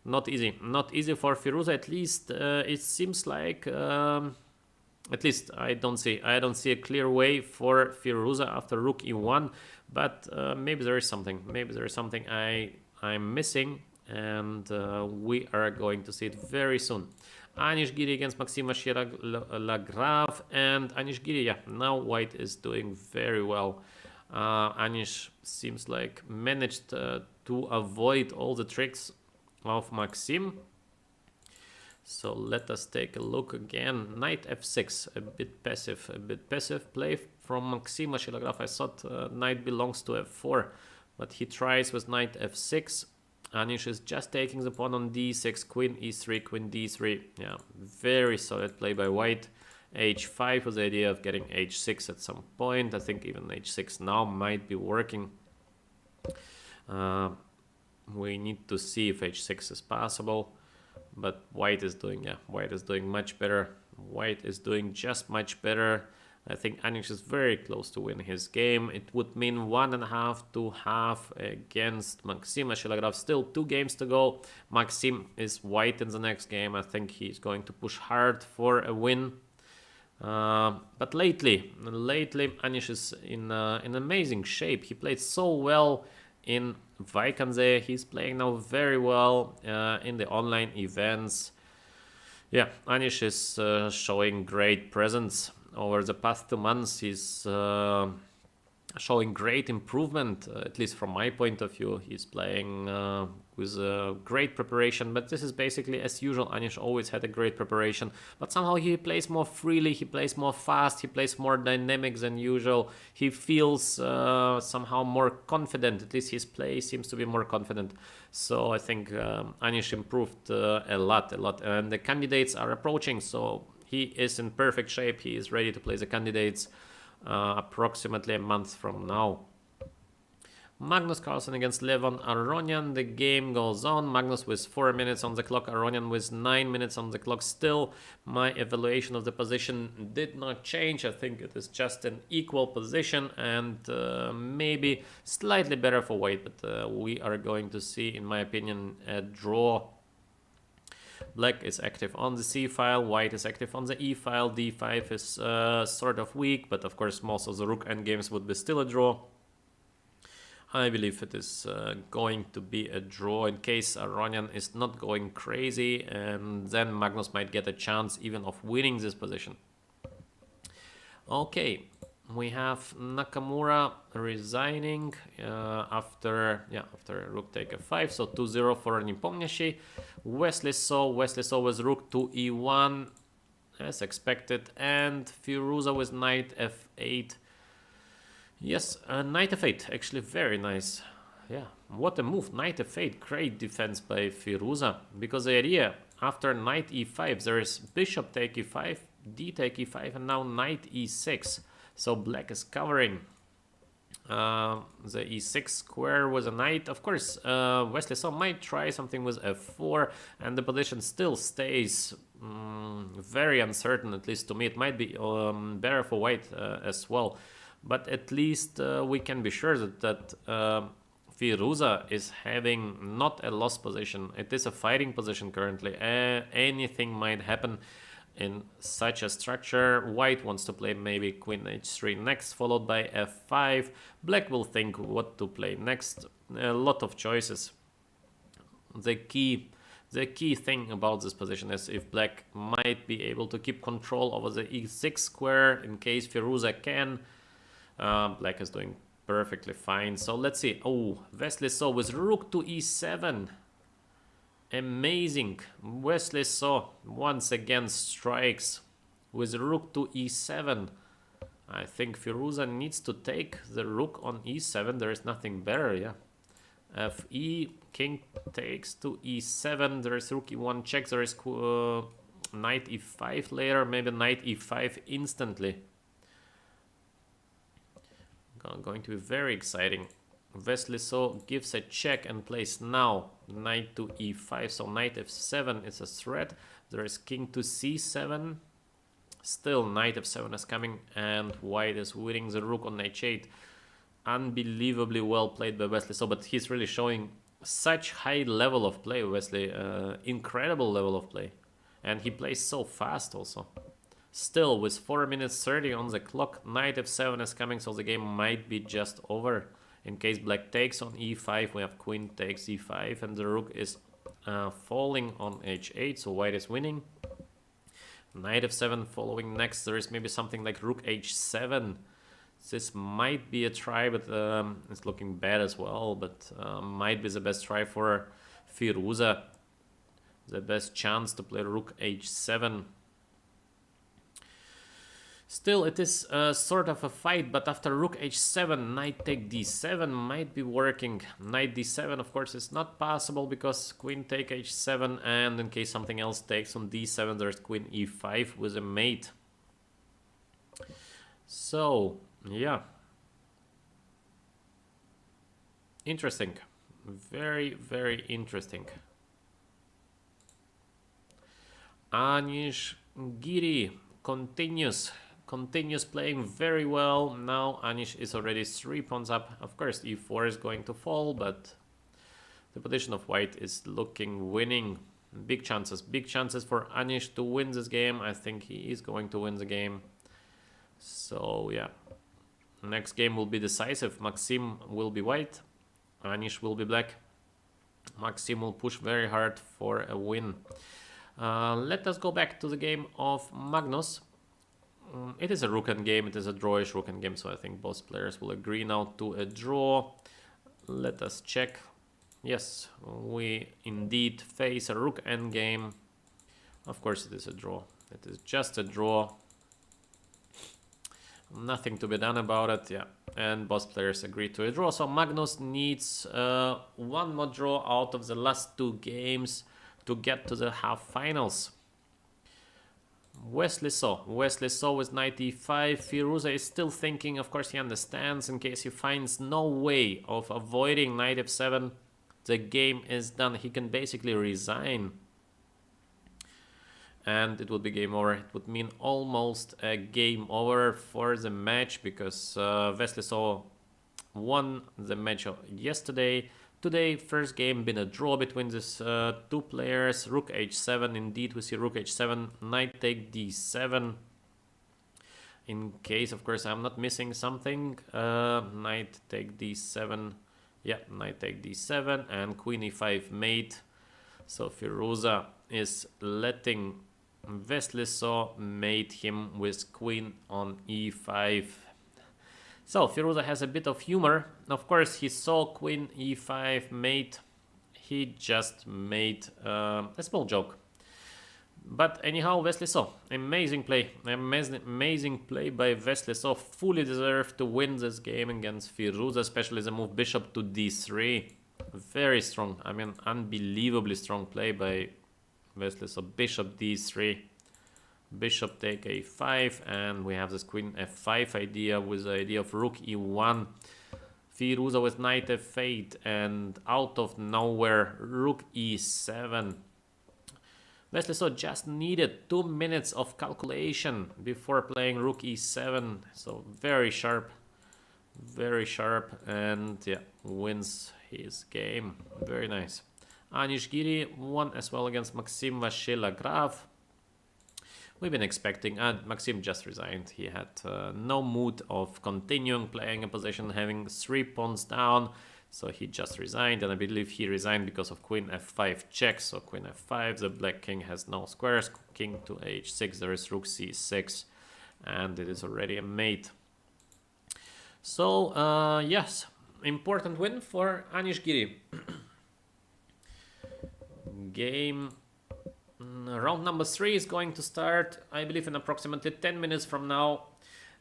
not easy for Firouzja. At least it seems like, at least I don't see a clear way for Firouzja after rook e1. But maybe there is something. I'm missing. And we are going to see it very soon. Arkadij against Maxime Lagrave, and Arkadij, yeah, now white is doing very well. Anish seems like managed to avoid all the tricks of Maxime. So let us take a look again. Knight f6, a bit passive play from Maxime Lagrave. I thought knight belongs to f4, but he tries with knight f6. Anish is just taking the pawn on d6, queen e3, queen d3. Yeah, very solid play by white. h5 with the idea of getting h6 at some point. I think even h6 now might be working. We need to see if h6 is possible. But white is doing much better. White is doing just much better. I think Anish is very close to win his game. It would mean 1.5 to half against Maxime Lagrave. Still 2 games to go. Maxime is white in the next game. I think he's going to push hard for a win. But lately Anish is in amazing shape. He played so well in Vaikanze. He's playing now very well in the online events. Yeah, Anish is showing great presence. Over the past 2 months, he's showing great improvement, at least from my point of view. He's playing with great preparation, but this is basically as usual. Anish always had a great preparation, but somehow he plays more freely, he plays more fast, he plays more dynamic than usual. He feels somehow more confident, at least his play seems to be more confident. So I think Anish improved a lot, and the candidates are approaching, so he is in perfect shape. He is ready to play the candidates approximately a month from now. Magnus Carlsen against Aronian. The game goes on. Magnus with 4 minutes on the clock, Aronian with 9 minutes on the clock. Still, my evaluation of the position did not change. I think it is just an equal position and maybe slightly better for white, but we are going to see, in my opinion, a draw. Black is active on the C file, white is active on the E file. D5 is sort of weak, but of course most of the rook endgames would be still a draw. I believe it is going to be a draw in case Aronian is not going crazy, and then Magnus might get a chance even of winning this position. Okay, we have Nakamura resigning after rook take f5, so 2-0 for Nepomniachtchi. Wesley So with rook to e1 as expected, and Firouzja with knight f8. Yes, knight f8, actually very nice. Yeah, what a move, knight f8, great defense by Firouzja, because the idea after knight e5 there is bishop take e5, d take e5, and now knight e6. So black is covering the e6 square with a knight. Of course, Wesley So might try something with f4, and the position still stays very uncertain, at least to me. It might be better for white as well. But at least we can be sure that Firouzja is having not a lost position. It is a fighting position currently. Anything might happen in such a structure. White wants to play maybe queen h3 next, followed by f5. Black will think what to play next. A lot of choices. The key thing about this position is if black might be able to keep control over the e6 square in case Firouzja can. Black is doing perfectly fine. So let's see. Oh, Wesley So with rook to e7. Amazing. Wesley So once again strikes with rook to e7. I think Firouzja needs to take the rook on e7. There is nothing better, yeah. Fe, king takes to e7. There is rook e1 check. There is knight e5 later. Maybe knight e5 instantly. Going to be very exciting. Wesley So gives a check and plays now knight to e5. So knight f7 is a threat. There is king to c7. Still knight f7 is coming, and white is winning the rook on h8. Unbelievably well played by Wesley So, but he's really showing such high level of play, Wesley. Incredible level of play. And he plays so fast also. Still, with 4 minutes 30 on the clock, knight f7 is coming, so the game might be just over. In case black takes on e5, we have queen takes e5, and the rook is falling on h8, so white is winning. Knight f7 following next. There is maybe something like rook h7. This might be a try, but it's looking bad as well, but might be the best try for Firouzja. The best chance to play rook h7. Still, it is sort of a fight, but after rook h7, knight take d7 might be working. Knight d7, of course, is not possible because queen take h7, and in case something else takes on d7, there's queen e5 with a mate. So, yeah. Interesting. Very, very interesting. Arkadij continues playing very well. Now Anish is already 3 pawns up. Of course, e4 is going to fall, but the position of white is looking winning. Big chances for Anish to win this game. I think he is going to win the game. So yeah, next game will be decisive. Maxim will be white, Anish will be black. Maxim will push very hard for a win. Let us go back to the game of Magnus. It is a rook end game, it is a drawish rook end game, so I think both players will agree now to a draw. Let us check Yes, we indeed face a rook endgame. Of course it is a draw. It is just a draw. Nothing to be done about it, yeah. And both players agree to a draw. So Magnus needs one more draw out of the last 2 games to get to the half finals. Wesley So with 95. Firouzja is still thinking. Of course, he understands. In case he finds no way of avoiding knight f7, the game is done. He can basically resign. And it would be game over. It would mean almost a game over for the match, because Wesley So won the match yesterday. Today, first game been a draw between these 2 players. Rook h7, indeed we see rook h7, knight take d7. In case, of course, I'm not missing something. Knight take d7, yeah, knight take d7 and queen e5 mate. So Firouzja is letting Wesley So mate him with queen on e5. So Firouzja has a bit of humor. Of course, he saw queen e5 mate. He just made a small joke. But anyhow, Wesley So, amazing play. Amazing play by Wesley So. Fully deserved to win this game against Firouzja, especially the move bishop to d3. Very strong. I mean, unbelievably strong play by Wesley So. Bishop d3. Bishop take a5, and we have this queen f5 idea with the idea of rook e1. Firouzja with knight f8, and out of nowhere rook e7. Wesley So just needed 2 minutes of calculation before playing rook e7. So very sharp, and yeah, wins his game. Very nice. Naiditsch won as well against Maxim Vachier-Lagrave. We've been expecting, Maxim just resigned. He had no mood of continuing playing a position, having 3 pawns down. So he just resigned, and I believe he resigned because of queen f5 check. So queen f5, the black king has no squares. King to h6, there is rook c6, and it is already a mate. So yes, important win for Naiditsch. Game round number 3 is going to start, I believe, in approximately 10 minutes from now.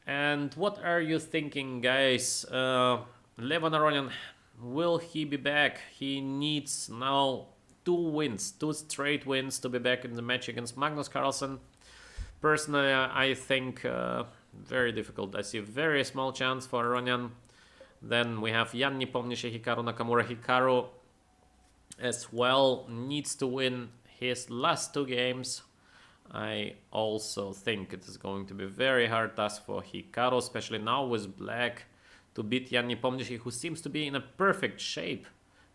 And what are you thinking, guys? Aronian, will he be back? He needs now 2 straight wins to be back in the match against Magnus Carlsen. Personally, I think very difficult. I see a very small chance for Aronian. Then we have Nepomniachtchi, Hikaru Nakamura. Hikaru as well needs to win his last 2 games. I also think it is going to be a very hard task for Hikaru, especially now with black, to beat Nepomniachtchi, who seems to be in a perfect shape.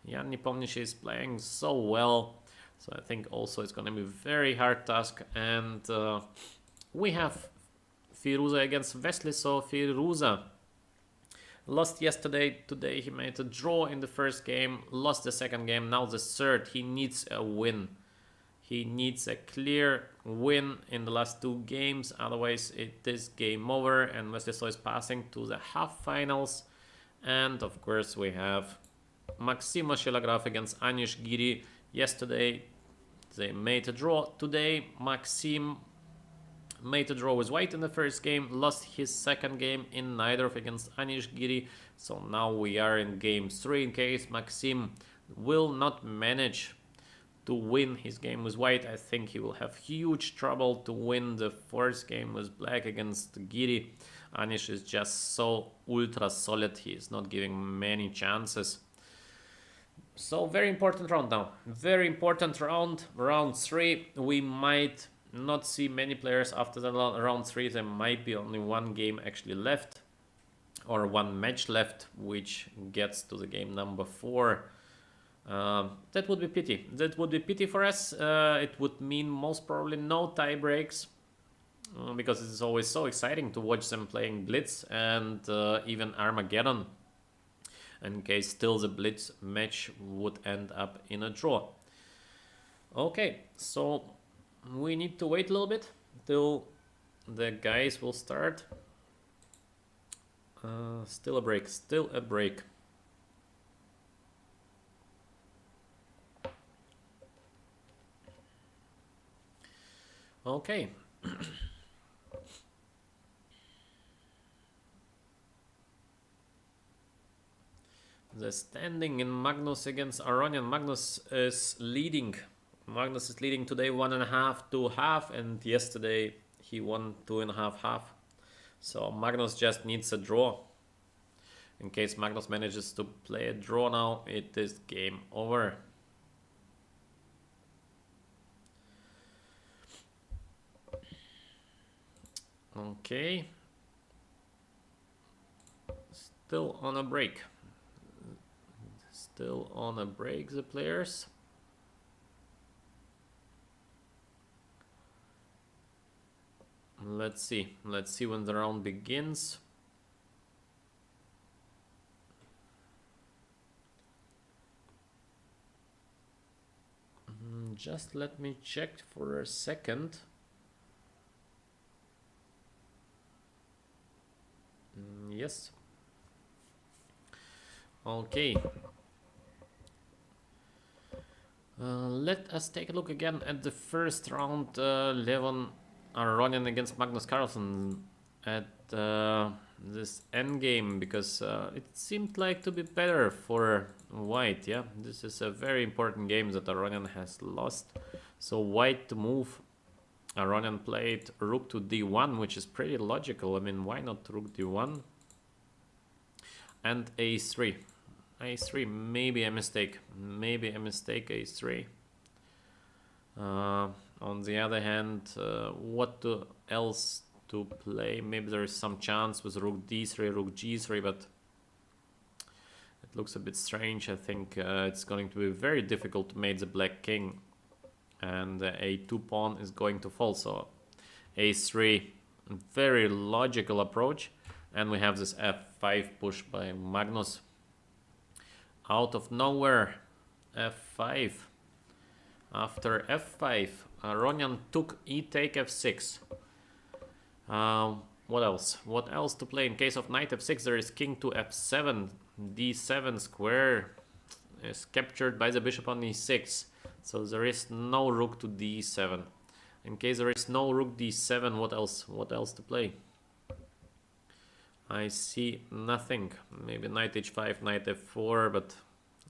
Nepomniachtchi is playing so well, so I think also it's going to be a very hard task. And we have Firouzja against Wesley So. Firouzja lost yesterday. Today he made a draw in the first game, lost the second game, now the third. He needs a win. He needs a clear win in the last 2 games, otherwise it is game over, and Wesley So is passing to the half finals. And of course we have Maxim Vachier-Lagrave against Naiditsch. Yesterday they made a draw. Today Maxim made a draw with white in the first game, lost his second game in Naiditsch against Naiditsch. So now we are in game 3. In case Maxim will not manage to win his game with white, I think he will have huge trouble to win the 4th game with black against Giri. Naiditsch is just so ultra solid, he is not giving many chances. So very important round now. Very important round. Round 3. We might not see many players after the round 3. There might be only 1 game actually left, or 1 match left, which gets to the game number 4. That would be pity. That would be pity for us. It would mean most probably no tie breaks, because it's always so exciting to watch them playing Blitz and even Armageddon, in case still the Blitz match would end up in a draw. Okay, so we need to wait a little bit till the guys will start. Still a break. Okay. The standing in Magnus against Aronian. Magnus is leading. Magnus is leading today 1.5 to half, and yesterday he won 2.5 half. So Magnus just needs a draw. In case Magnus manages to play a draw now, it is game over. Okay. Still on a break. Still on a break, the players. Let's see. Let's see when the round begins. Just let me check for a second. Yes. Okay. Let us take a look again at the first round. 11 Aronian against Magnus Carlsen at this endgame, because it seemed like to be better for white. Yeah, this is a very important game that Aronian has lost. So white to move. Aronian played rook to d1, which is pretty logical. I mean, why not rook d1 and a3? a3, maybe a mistake. Maybe a mistake, a3. On the other hand, what else to play? Maybe there is some chance with rook d3, rook g3, but it looks a bit strange. I think it's going to be very difficult to mate the black king, and a2 pawn is going to fall. So a3, very logical approach, and we have this f5 push by Magnus. Out of nowhere, f5. After f5, Aronian took e take f6. What else? What else to play? In case of knight f6, there is king to f7. d7 square is captured by the bishop on e6. So there is no rook to d7. In case there is no rook d7, what else? What else to play? I see nothing. Maybe knight h5, knight f4, but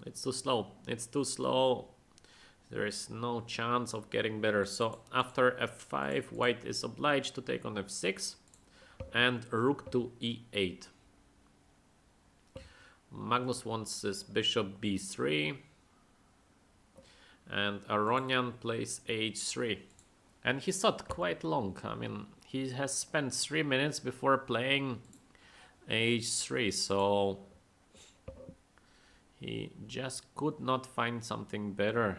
it's too slow. It's too slow. There is no chance of getting better. So after f5, white is obliged to take on f6 and rook to e8. Magnus wants this bishop b3, and Aronian plays h3. And he thought quite long. I mean, he has spent 3 minutes before playing h3, so he just could not find something better.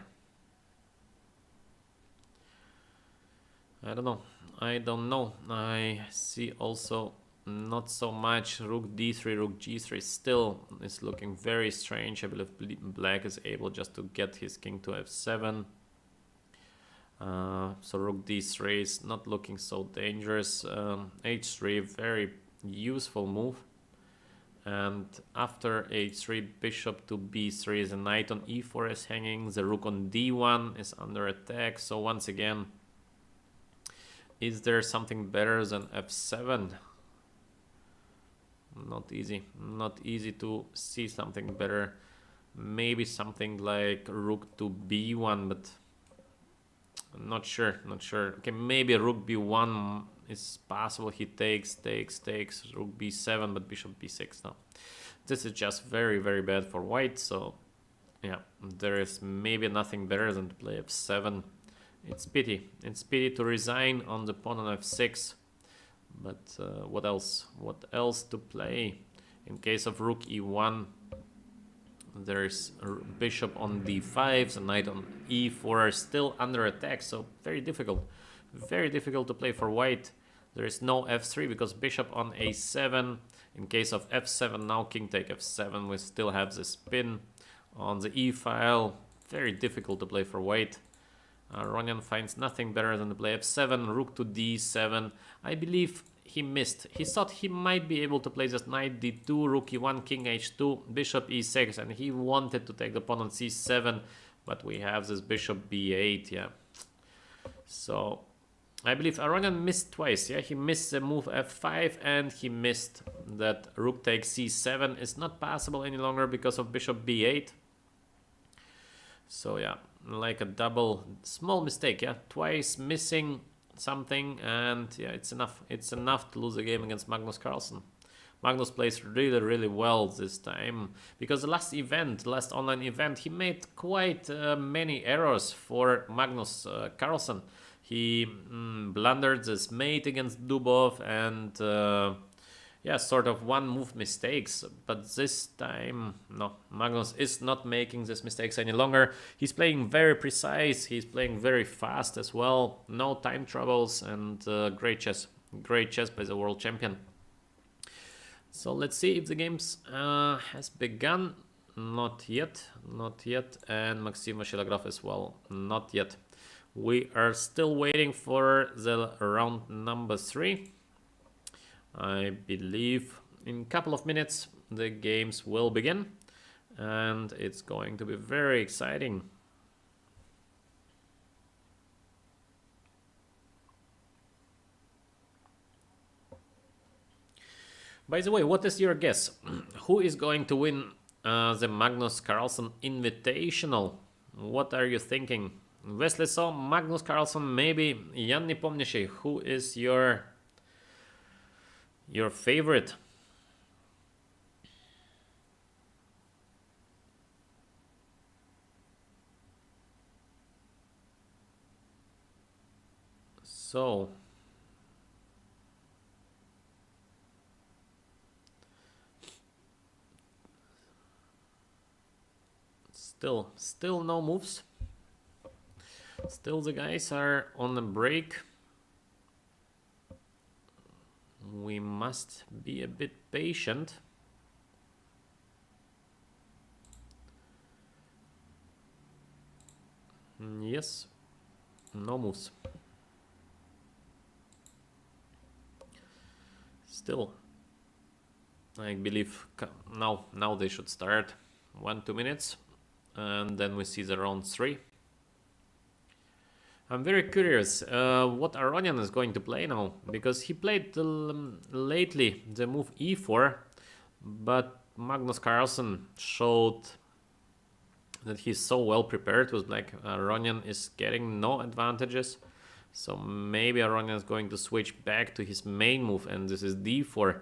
I don't know. I don't know. I see also not so much rook d3, rook g3 still is looking very strange. I believe black is able just to get his king to f7. So rook d3 is not looking so dangerous. h3, very useful move. And after h3, bishop to b3, the knight on e4 is hanging. The rook on d1 is under attack. So once again, is there something better than f7? Not easy. Not easy to see something better. Maybe something like rook to b1, but I'm not sure. Not sure. Okay, maybe rook b1 is possible. He takes rook b7, but bishop b6 now. This is just very, very bad for white. So yeah, there is maybe nothing better than to play f7. It's pity. It's pity to resign on the pawn on f6. But what else? What else to play? In case of rook e1, there's bishop on d5, the knight on e4 are still under attack. So very difficult to play for white. There is no f3 because bishop on a7. In case of f7 now, king take f7. We still have the spin on the e file. Very difficult to play for white. Aronian finds nothing better than to play f7, rook to d7. I believe he missed. He thought he might be able to play just knight d2, rook e1, king h2, bishop e6, and he wanted to take the pawn on c7, but we have this bishop b8, yeah. So I believe Aronian missed twice. Yeah, he missed the move f5 and he missed that rook takes c7 is not passable any longer because of bishop b8. So yeah, like a double small mistake. Yeah, twice missing something, and yeah, it's enough. It's enough to lose a game against Magnus Carlsen. Magnus plays really well this time, because the last online event, he made quite many errors for Magnus Carlsen. He blundered this mate against Dubov and yeah, sort of one move mistakes. But this time, no, Magnus is not making these mistakes any longer. He's playing very precise, he's playing very fast as well, no time troubles, and great chess by the world champion. So let's see if the games has begun. Not yet, and Maxim Vashilograph as well, not yet. We are still waiting for the round number 3. I believe in a couple of minutes the games will begin, and it's going to be very exciting. By the way, what is your guess? Who is going to win the Magnus Carlsen Invitational? What are you thinking? Wesley So, Magnus Carlsen, maybe Jan Nepomniachtchi. Who is your favorite? So still no moves. Still the guys are on a break. We must be a bit patient. Yes, no moves. Still, I believe now they should start. 1-2 minutes, and then we see the round 3. I'm very curious what Aronian is going to play now, because he played lately the move e4, but Magnus Carlsen showed that he's so well prepared with black. Aronian is getting no advantages, so maybe Aronian is going to switch back to his main move, and this is d4.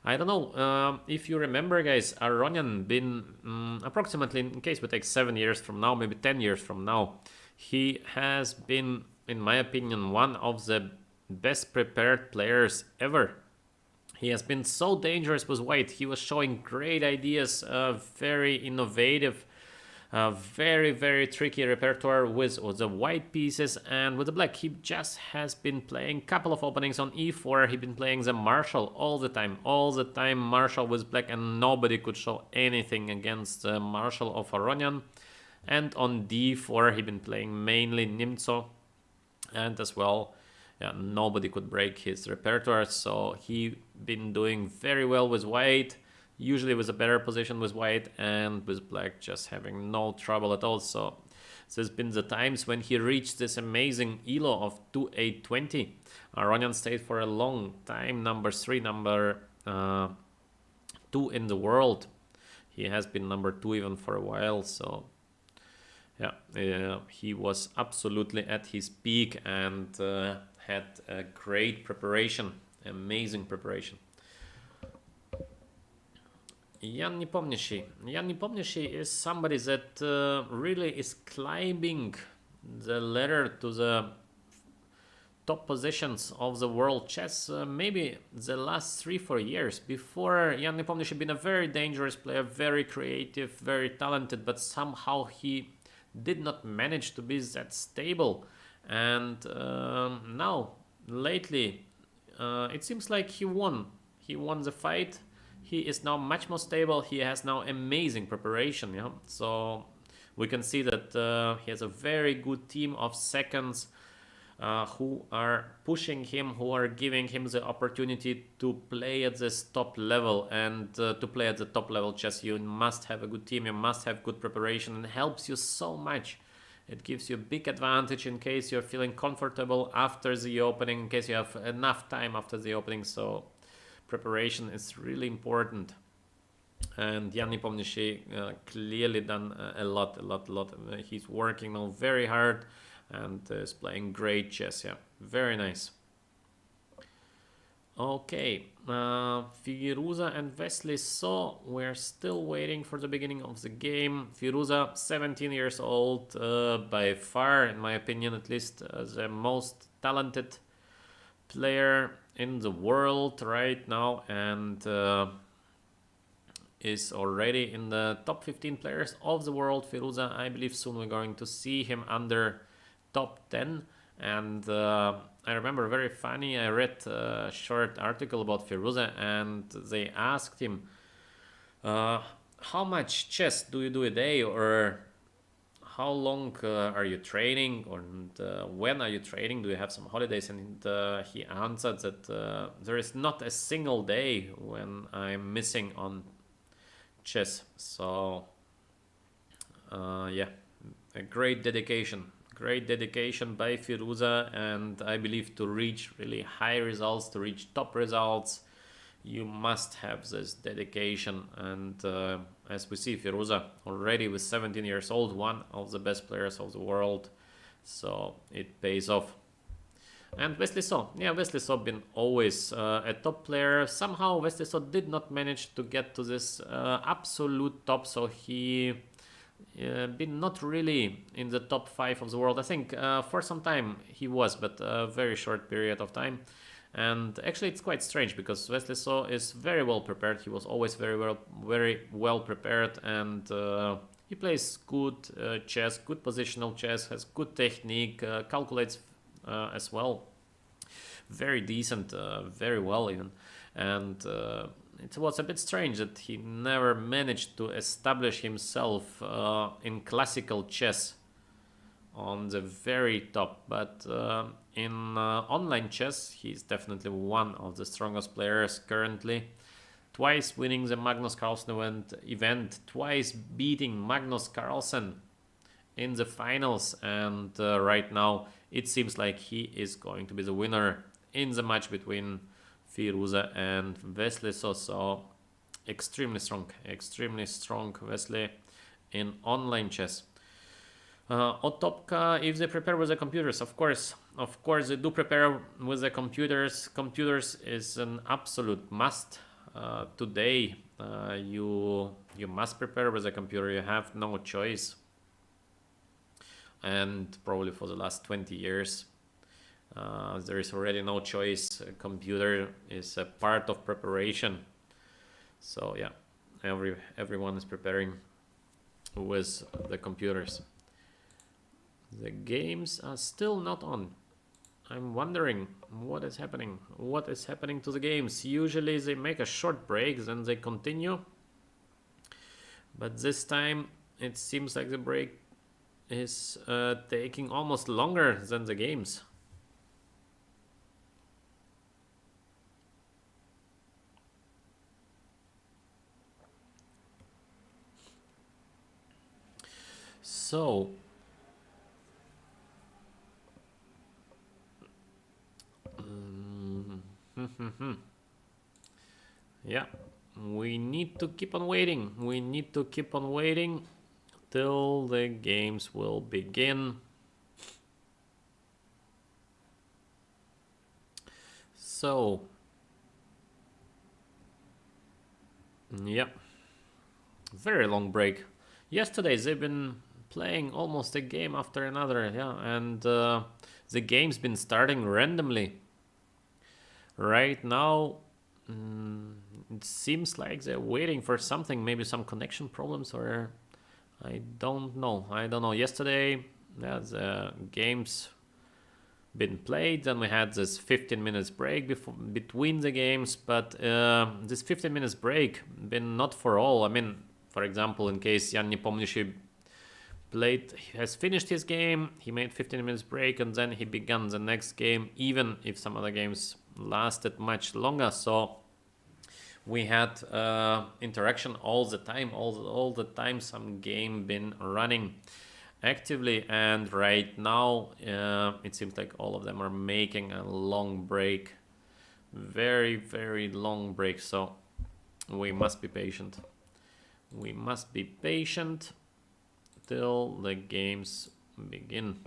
I don't know if you remember, guys. Aronian been approximately, in case we take 7 years from now, maybe 10 years from now, he has been, in my opinion, one of the best prepared players ever. He has been so dangerous with white. He was showing great ideas, very innovative, very tricky repertoire with the white pieces, and with the black he just has been playing couple of openings on e4. He's been playing the Marshall all the time Marshall with black, and nobody could show anything against the Marshall of Aronian. And on d4 he's been playing mainly Nimzo, and as well, yeah, nobody could break his repertoire. So he been doing very well with white, usually with a better position with white, and with black just having no trouble at all. So there's been the times when he reached this amazing elo of 2-8-20. Aronian stayed for a long time number 3, number 2 in the world. He has been number 2 even for a while. So yeah, he was absolutely at his peak and had a great preparation, amazing preparation. Jan Nepomniachtchi is somebody that really is climbing the ladder to the top positions of the world chess, maybe the last 3-4 years. Before, Jan Nepomniachtchi been a very dangerous player, very creative, very talented, but somehow he did not manage to be that stable. And now, lately, it seems like he won the fight. He is now much more stable. He has now amazing preparation. Yeah, so we can see that he has a very good team of seconds who are pushing him, who are giving him the opportunity to play at this top level. And to play at the top level chess, you must have a good team, you must have good preparation, and it helps you so much. It gives you a big advantage in case you're feeling comfortable after the opening, in case you have enough time after the opening. So preparation is really important. And Jan Nepomniachtchi clearly done a lot. He's working now very hard and is playing great chess. Yeah, very nice. Okay, Firouzja and Wesley So, we're still waiting for the beginning of the game. Firouzja, 17 years old, by far, in my opinion at least, the most talented player in the world right now, and is already in the top 15 players of the world. Firouzja, I believe soon we're going to see him under top 10. And I remember very funny, I read a short article about Firouzja, and they asked him, how much chess do you do a day, or how long are you training, or when are you training, do you have some holidays? And he answered that there is not a single day when I'm missing on chess. So yeah, a great dedication by Firouzja, and I believe to reach really high results, to reach top results, you must have this dedication. And as we see, Firouzja already with 17 years old, one of the best players of the world, so it pays off. And Wesley So, yeah, Wesley So been always a top player. Somehow Wesley So did not manage to get to this absolute top, so he been not really in the top 5 of the world. I think for some time he was, but a very short period of time. And actually it's quite strange because Wesley So is very well prepared. He was always very well prepared, and he plays good chess, good positional chess, has good technique, calculates as well, very decent, very well even. And it was a bit strange that he never managed to establish himself in classical chess on the very top. But in online chess, he's definitely one of the strongest players currently. Twice winning the Magnus Carlsen event, twice beating Magnus Carlsen in the finals, and right now it seems like he is going to be the winner in the match between Firouzja and Wesley So. So extremely strong Wesley in online chess. Otopka, if they prepare with the computers, of course they do prepare with the computers. Computers is an absolute must today. You must prepare with a computer, you have no choice. And probably for the last 20 years there is already no choice. A computer is a part of preparation. So yeah, everyone is preparing with the computers. The games are still not on. I'm wondering what is happening. What is happening to the games? Usually they make a short break, then they continue. But this time it seems like the break is taking almost longer than the games. So yeah, we need to keep on waiting. We need to keep on waiting till the games will begin. So yeah, very long break. Yesterday they've been playing almost a game after another, yeah, and the game's been starting randomly. Right now it seems like they're waiting for something, maybe some connection problems, or I don't know. Yesterday, yeah, the games been played, then we had this 15 minutes break between the games, but this 15 minutes break been not for all. I mean, for example, in case Jan Nepomniachtchi has finished his game, he made 15 minutes break, and then he began the next game, even if some other games lasted much longer. So we had interaction all the time, all the time some game been running. actively, and right now it seems like all of them are making a long break, very, very long break. So we must be patient. We must be patient till the games begin.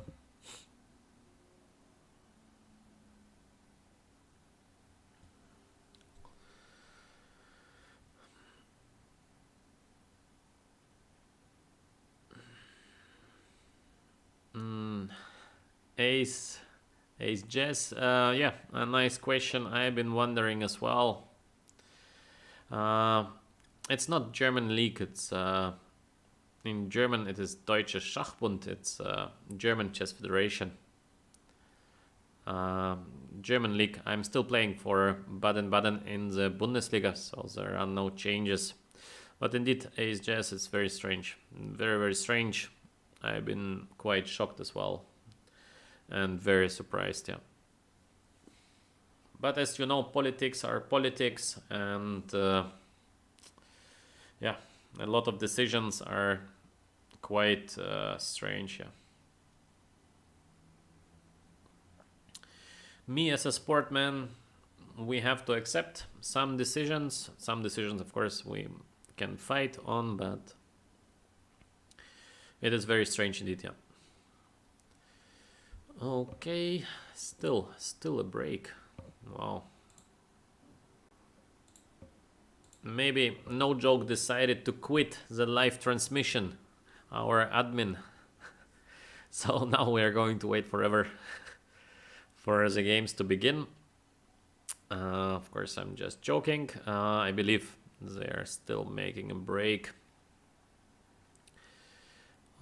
Ace Jess, yeah, a nice question. I've been wondering as well. It's not German league. It's in German. It is Deutsche Schachbund. It's German Chess Federation. German league. I'm still playing for Baden-Baden in the Bundesliga, so there are no changes. But indeed, Ace Jazz is very strange, very, very strange. I've been quite shocked as well, and very surprised. Yeah. But as you know, politics are politics, and yeah, a lot of decisions are quite strange. Yeah. Me as a sportman, we have to accept some decisions. Some decisions, of course, we can fight on, but it is very strange indeed. Yeah. Okay, still a break. Wow. Maybe No Joke decided to quit the live transmission, our admin. So now we are going to wait forever for the games to begin. Of course, I'm just joking. I believe they are still making a break.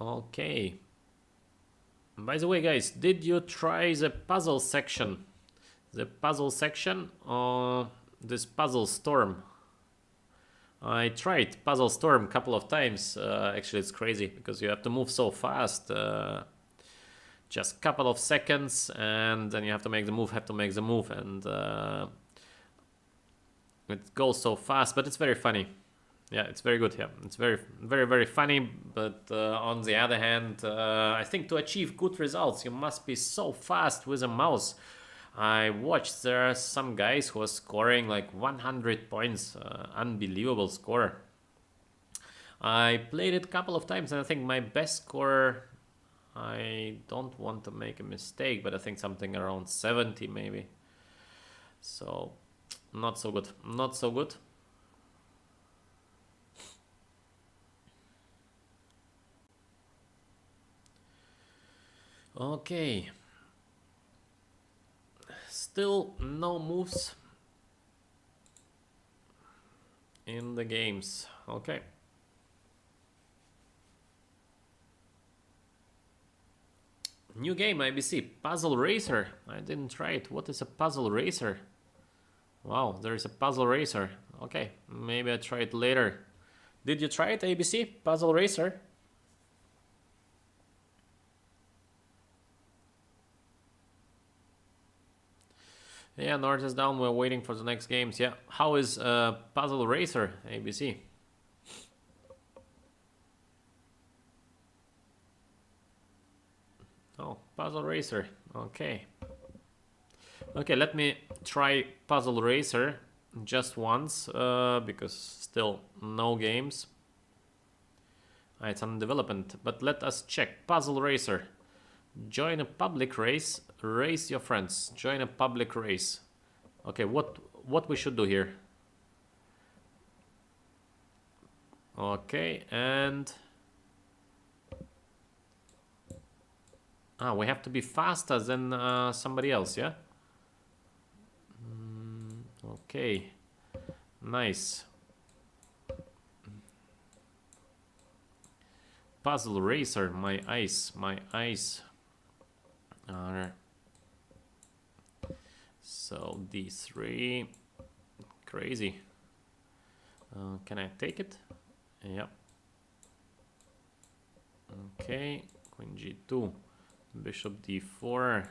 Okay. By the way, guys, did you try the puzzle section? The puzzle section, this Puzzle Storm. I tried Puzzle Storm a couple of times. Actually, it's crazy because you have to move so fast. Just a couple of seconds, and then you have to make the move, and it goes so fast, but it's very funny. Yeah, it's very good. Yeah, it's very, very, very funny. But on the other hand, I think to achieve good results, you must be so fast with a mouse. I watched there are some guys who are scoring like 100 points, unbelievable score. I played it a couple of times, and I think my best score, I don't want to make a mistake, but I think something around 70 maybe. So not so good, not so good. Okay. Still no moves in the games. Okay. New game, IBC. Puzzle Racer. I didn't try it. What is a Puzzle Racer? Wow, there is a Puzzle Racer. Okay, maybe I try it later. Did you try it, ABC? Puzzle Racer? Yeah, North is down. We're waiting for the next games. Yeah, how is Puzzle Racer, ABC? Oh, Puzzle Racer. Okay. Okay, let me try Puzzle Racer just once, because still no games. It's on development, but let us check. Puzzle Racer. Join a public race. Race your friends. Join a public race. Okay, what we should do here? Okay, and we have to be faster than somebody else, yeah? Okay, nice. Puzzle Racer, my eyes. So D3, crazy. Can I take it? Yeah. Okay, Queen G2, Bishop D4,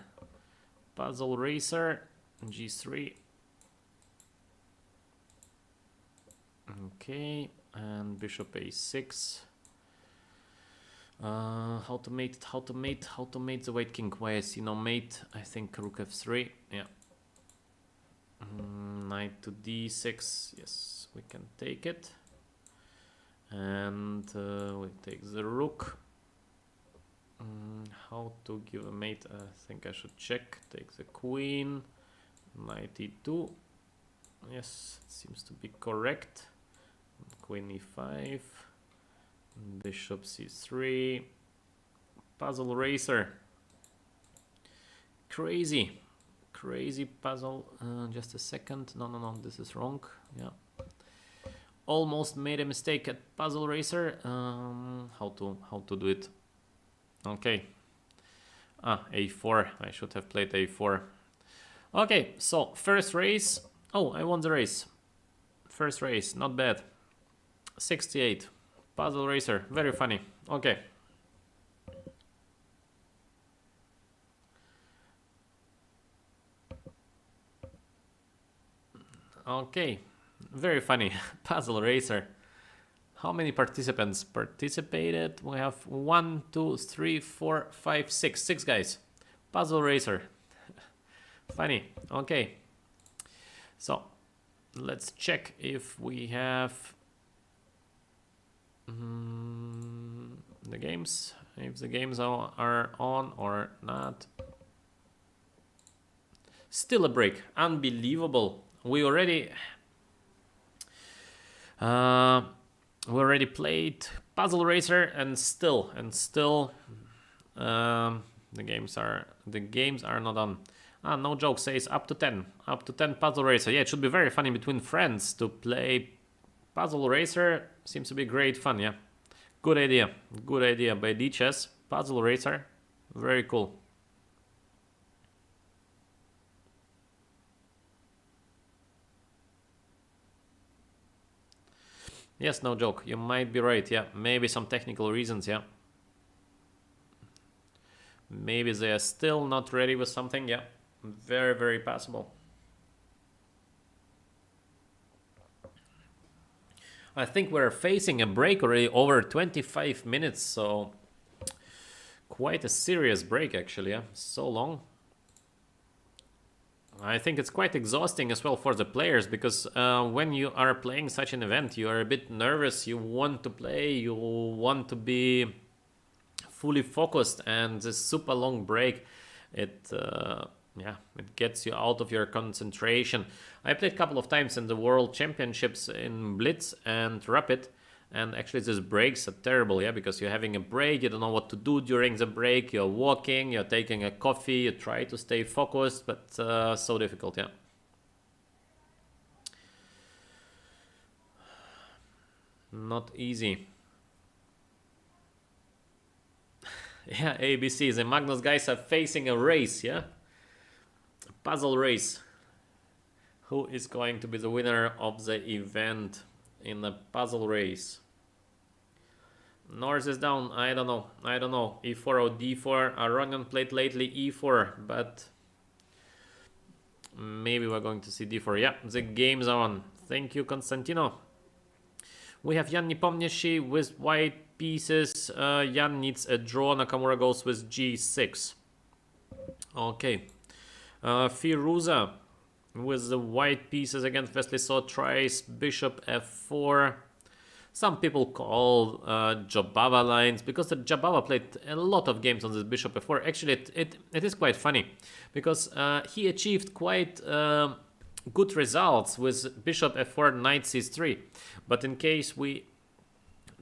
Puzzle Racer, G3. Okay, and Bishop A6. How to mate it, how to mate the white king. Why I see no mate? I think rook f3, yeah. Knight to d6, yes, we can take it. And we take the rook. How to give a mate? I think I should check. Take the queen. Knight e2. Yes, it seems to be correct. Queen e5. Bishop c3. Puzzle racer. Crazy puzzle. Just a second. No, this is wrong. Yeah. Almost made a mistake at puzzle racer. How to do it? Okay. a4. I should have played a4. Okay, so first race. Oh, I won the race. First race, not bad. 68. Puzzle racer, very funny. Okay. Okay, very funny. Puzzle racer. How many participants participated? We have 1, 2, 3, 4, 5, 6. 6 guys. Puzzle racer. Funny. Okay. So let's check if we have the games. If the games are on or not. Still a break. Unbelievable. We already played Puzzle Racer and still the games are not on. No joke says up to 10 Puzzle Racer. Yeah, it should be very funny between friends to play Puzzle Racer. Seems to be great fun. Yeah, good idea by Ditches. Puzzle Racer, very cool. Yes, no joke. You might be right. Yeah, maybe some technical reasons. Yeah, maybe they are still not ready with something. Yeah, very possible. I think we're facing a break already over 25 minutes, so quite a serious break actually. Yeah, so long. I think it's quite exhausting as well for the players, because when you are playing such an event, you are a bit nervous, you want to play, you want to be fully focused, and this super long break, it gets you out of your concentration. I played a couple of times in the World Championships in Blitz and Rapid, and actually these breaks are terrible, yeah, because you're having a break, you don't know what to do during the break, you're walking, you're taking a coffee, you try to stay focused, but so difficult, yeah. Not easy. Yeah, ABC, the Magnus guys are facing a race, yeah? A puzzle race. Who is going to be the winner of the event in the puzzle race? North is down. I don't know. E4 or D4. Aronian played lately E4, but maybe we're going to see D4. Yeah, the game's on. Thank you, Constantino. We have Jan Nepomniachtchi with white pieces. Jan needs a draw. Nakamura goes with G6. Okay. Firouzja with the white pieces against Wesley So tries Bishop F4. Some people call Jobava lines, because the Jobava played a lot of games on this Bishop F4. Actually, it is quite funny, because he achieved quite good results with Bishop F4, Knight C3. But in case we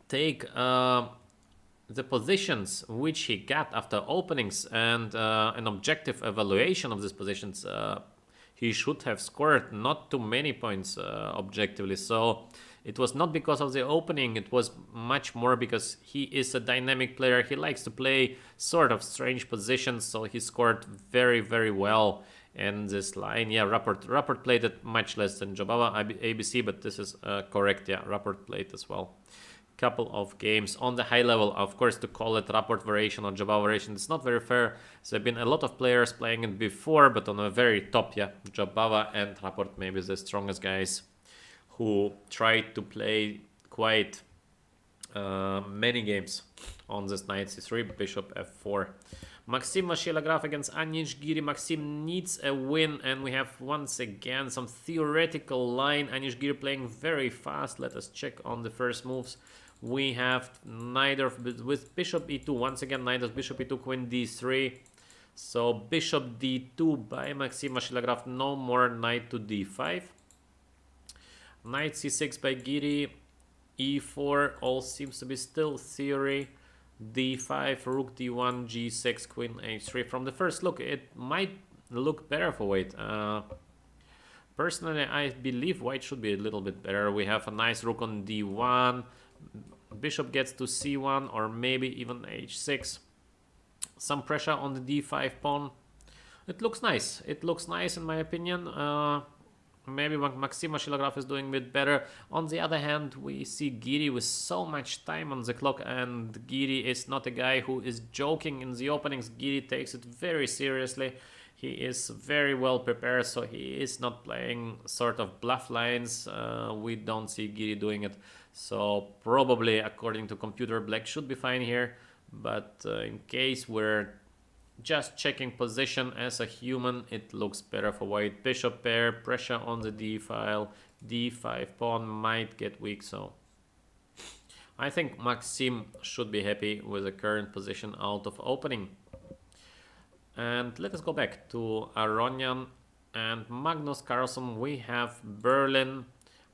take the positions which he got after openings and an objective evaluation of these positions, he should have scored not too many points objectively. So it was not because of the opening, it was much more because he is a dynamic player. He likes to play sort of strange positions, so he scored very well in this line. Yeah, Rapport played it much less than Jobava ABC, but this is correct. Yeah, Rapport played as well. Couple of games on the high level. Of course, to call it Rapport variation or Jobava variation, it's not very fair. There have been a lot of players playing it before, but on a very top, yeah, Jobava and Rapport maybe the strongest guys who tried to play quite many games on this knight c3, bishop f4. Maxim Vachier-Lagrave against Naiditsch-Giri. Maxim needs a win, and we have once again some theoretical line. Naiditsch-Giri playing very fast. Let us check on the first moves. We have neither with bishop e2. Once again, neither bishop e2, queen d3. So bishop d2 by Maxim Vachier-Lagrave. No more knight to d5. Knight c6 by Giri. e4 all seems to be still theory. d5, rook d1, g6, queen h3. From the first look, it might look better for white. Personally, I believe white should be a little bit better. We have a nice rook on d1. Bishop gets to c1 or maybe even h6. Some pressure on the d5 pawn. It looks nice. It looks nice in my opinion. Maybe Maxim Vachier-Lagrave is doing a bit better. On the other hand, we see Giri with so much time on the clock, and Giri is not a guy who is joking in the openings. Giri takes it very seriously. He is very well prepared, so he is not playing sort of bluff lines. We don't see Giri doing it. So probably, according to computer, black should be fine here. But in case we're just checking position as a human, it looks better for white. Bishop pair, pressure on the d file, d5 pawn might get weak, so I think Maxim should be happy with the current position out of opening. And let us go back to Aronian and Magnus Carlsen. We have Berlin.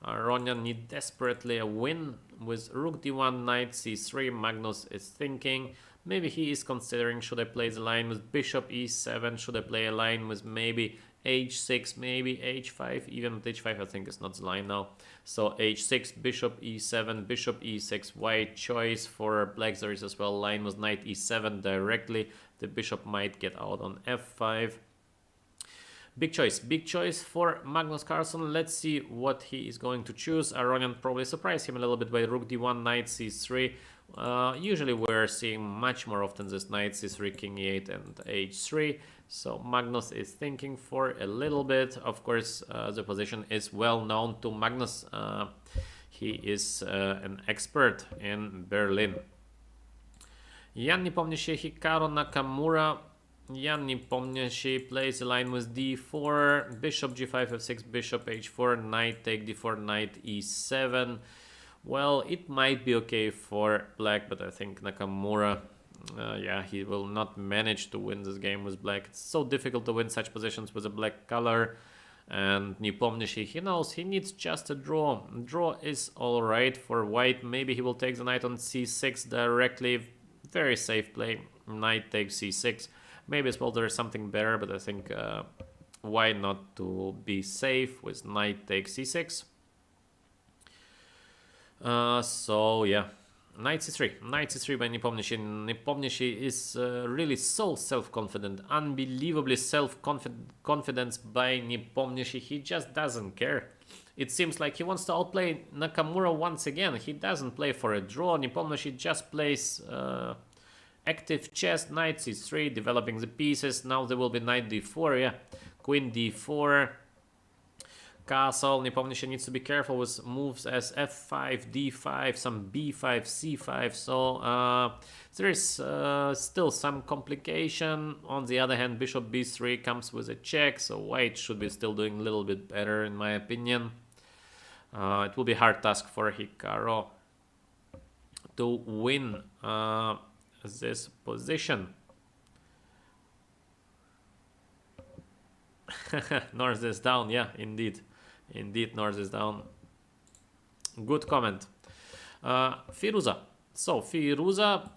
Aronian need desperately a win with rook d1, knight c3. Magnus is thinking, maybe he is considering, should I play the line with bishop e7, should I play a line with maybe h6, maybe h5, even with h5 I think is not the line now. So h6, bishop e7, bishop e6, white choice. For blacks there is as well line with knight e7 directly. The bishop might get out on f5. Big choice for Magnus Carlsen. Let's see what he is going to choose. Aronian probably surprised him a little bit by rook d1, knight c3. Usually we're seeing much more often this knight c3, king e8 and h3. So Magnus is thinking for a little bit. Of course, the position is well known to Magnus. He is an expert in Berlin. Jan Nepomniachtchi, Hikaru Nakamura. Jan Nepomniachtchi plays a line with d4, bishop g5, f6, bishop h4, knight take d4, knight e7. Well, it might be okay for black, but I think Nakamura, yeah, he will not manage to win this game with black. It's so difficult to win such positions with a black color. And Nepomniachtchi, he knows he needs just a draw. Draw is alright for white. Maybe he will take the knight on c6 directly. Very safe play. Knight takes c6. Maybe as well there is something better, but I think why not to be safe with knight takes c6. So yeah, knight c3 by Nepomniachtchi. Nepomniachtchi is really so self-confident, unbelievably self-confidence by Nepomniachtchi. He just doesn't care. It seems like he wants to outplay Nakamura once again. He doesn't play for a draw. Nepomniachtchi just plays active chess. Knight c3, developing the pieces. Now there will be knight d4, yeah, queen d4, castle. Nepomniachtchi needs to be careful with moves as f5, d5, some b5, c5. So there is still some complication. On the other hand, bishop b3 comes with a check, so white should be still doing a little bit better in my opinion. It will be a hard task for Hikaru to win this position. North is down, yeah, indeed, North is down. Good comment. Firouzja. So Firouzja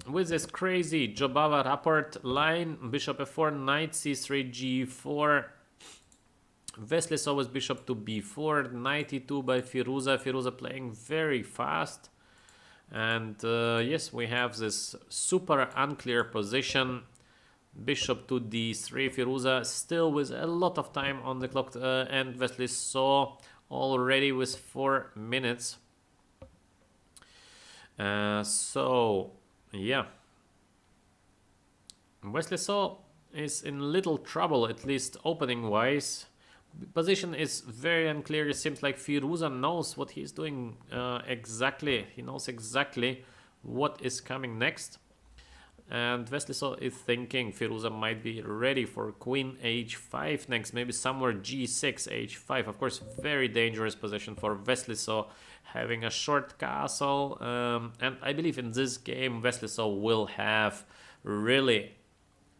with this crazy Jobava rapport line, bishop f4, knight c3, g4. Wesley So with bishop to b4, knight e2 by Firouzja. Firouzja playing very fast. And yes, we have this super unclear position. Bishop to d3. Firouzja still with a lot of time on the clock, and Wesley So already with 4 minutes. So yeah, Wesley So is in little trouble, at least opening wise. Position is very unclear. It seems like Firouzja knows what he's doing exactly. He knows exactly what is coming next. And Wesley So is thinking Firouzja might be ready for queen h5 next, maybe somewhere g6, h5. Of course, very dangerous position for Wesley So, having a short castle. And I believe in this game, Wesley So will have really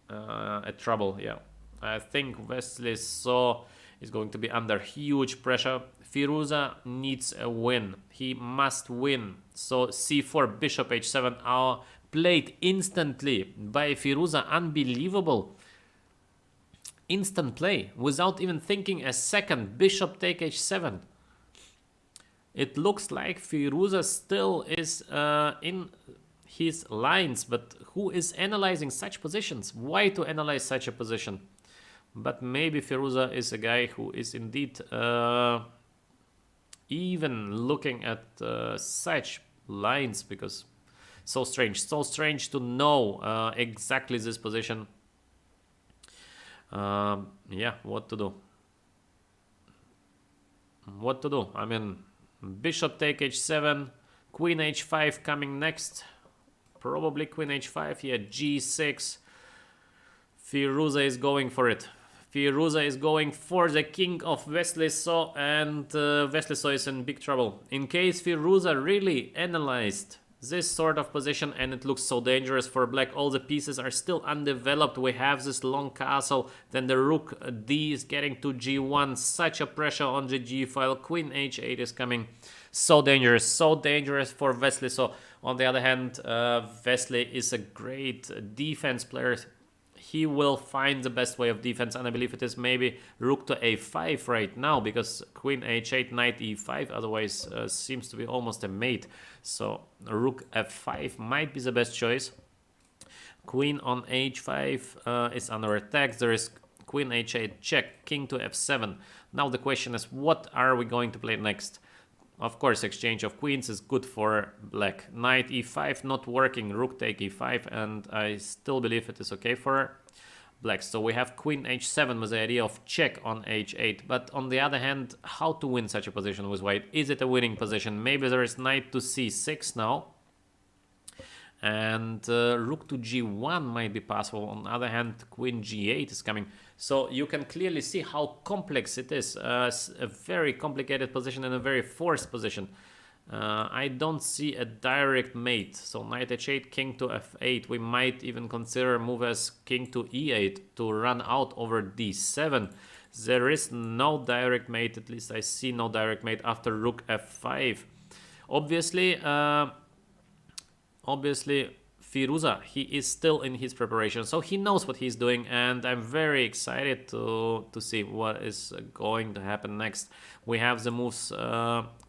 a trouble. Yeah, I think Wesley So is going to be under huge pressure. Firouzja needs a win. He must win. So c4, bishop h7, played instantly by Firouzja. Unbelievable. Instant play without even thinking a second. Bishop take h7. It looks like Firouzja still is in his lines, but who is analyzing such positions? Why to analyze such a position? But maybe Firouzja is a guy who is indeed even looking at such lines, because so strange to know exactly this position. Yeah, what to do? What to do? I mean, bishop take h7, queen h5 coming next. Probably queen h5, yeah, g6. Firouzja is going for it. Firouzja is going for the king of Wesley So, and Wesley So is in big trouble. In case Firouzja really analyzed this sort of position, and it looks so dangerous for black, all the pieces are still undeveloped. We have this long castle, then the rook d is getting to g1, such a pressure on the g file. Queen h8 is coming. So dangerous for Wesley So. On the other hand, Wesley is a great defense player. He will find the best way of defense, and I believe it is maybe rook to a5 right now, because queen h8, knight e5 otherwise seems to be almost a mate. So rook f5 might be the best choice. Queen on h5 is under attack. There is queen h8 check, king to f7. Now the question is, what are we going to play next? Of course, exchange of queens is good for black. Knight e5 not working, rook take e5, and I still believe it is okay for black. So we have queen h7 with the idea of check on h8. But on the other hand, how to win such a position with white? Is it a winning position? Maybe there is knight to c6 now. And rook to g1 might be possible. On the other hand, queen g8 is coming. So you can clearly see how complex it is. A very complicated position and a very forced position. I don't see a direct mate. So knight h8, king to f8. We might even consider move as king to e8 to run out over d7. There is no direct mate. At least I see no direct mate after rook f5. Obviously, Firouzja, he is still in his preparation, so he knows what he's doing, and I'm very excited to see what is going to happen next. We have the moves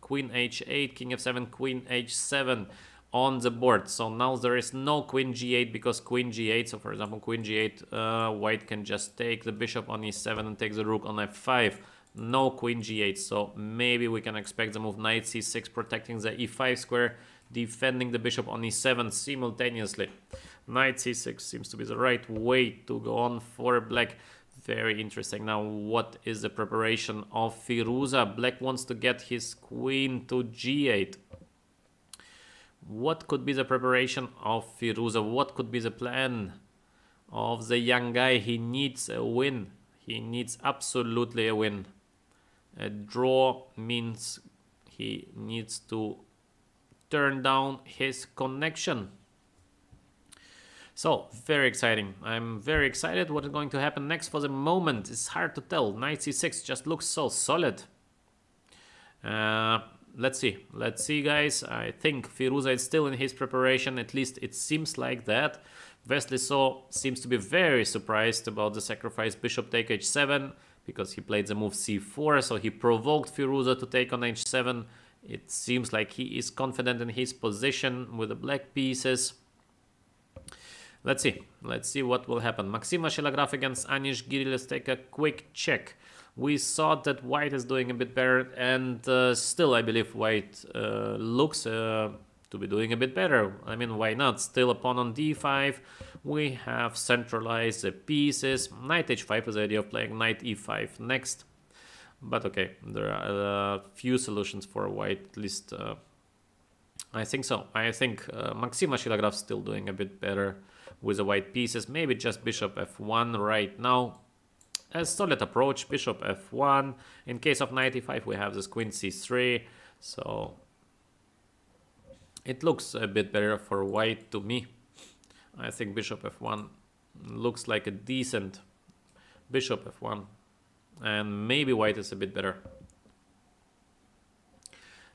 queen h8, king f7, queen h7 on the board. So now there is no queen g8, because queen g8, so for example queen g8, white can just take the bishop on e7 and take the rook on f5. No queen g8, so maybe we can expect the move knight c6, protecting the e5 square, defending the bishop on e7 simultaneously. Knight c6 seems to be the right way to go on for black. Very interesting. Now, what is the preparation of Firouzja? Black wants to get his queen to g8. What could be the preparation of Firouzja? What could be the plan of the young guy? He needs a win. He needs absolutely a win. A draw means he needs to turn down his connection. So, very exciting. I'm very excited what is going to happen next. For the moment, it's hard to tell. Knight c6 just looks so solid. Let's see, guys. I think Firouzja is still in his preparation. At least it seems like that. Wesley So seems to be very surprised about the sacrifice bishop take h7, because he played the move c4, so he provoked Firouzja to take on h7. It seems like he is confident in his position with the black pieces. Let's see what will happen. Maxim Vashilagraf against Anish Giri. Let's take a quick check. We saw that white is doing a bit better, and still I believe white looks to be doing a bit better. I mean, why not? Still a pawn on d5. We have centralized the pieces. Knight h5 is the idea of playing knight e5 next. But okay, there are a few solutions for white, at least I think so. I think Maxim Shilograv's still doing a bit better with the white pieces. Maybe just bishop f1 right now. A solid approach, bishop f1. In case of knight e5, we have this queen c3. So it looks a bit better for white to me. I think bishop f1 looks like a decent bishop f1. And maybe white is a bit better.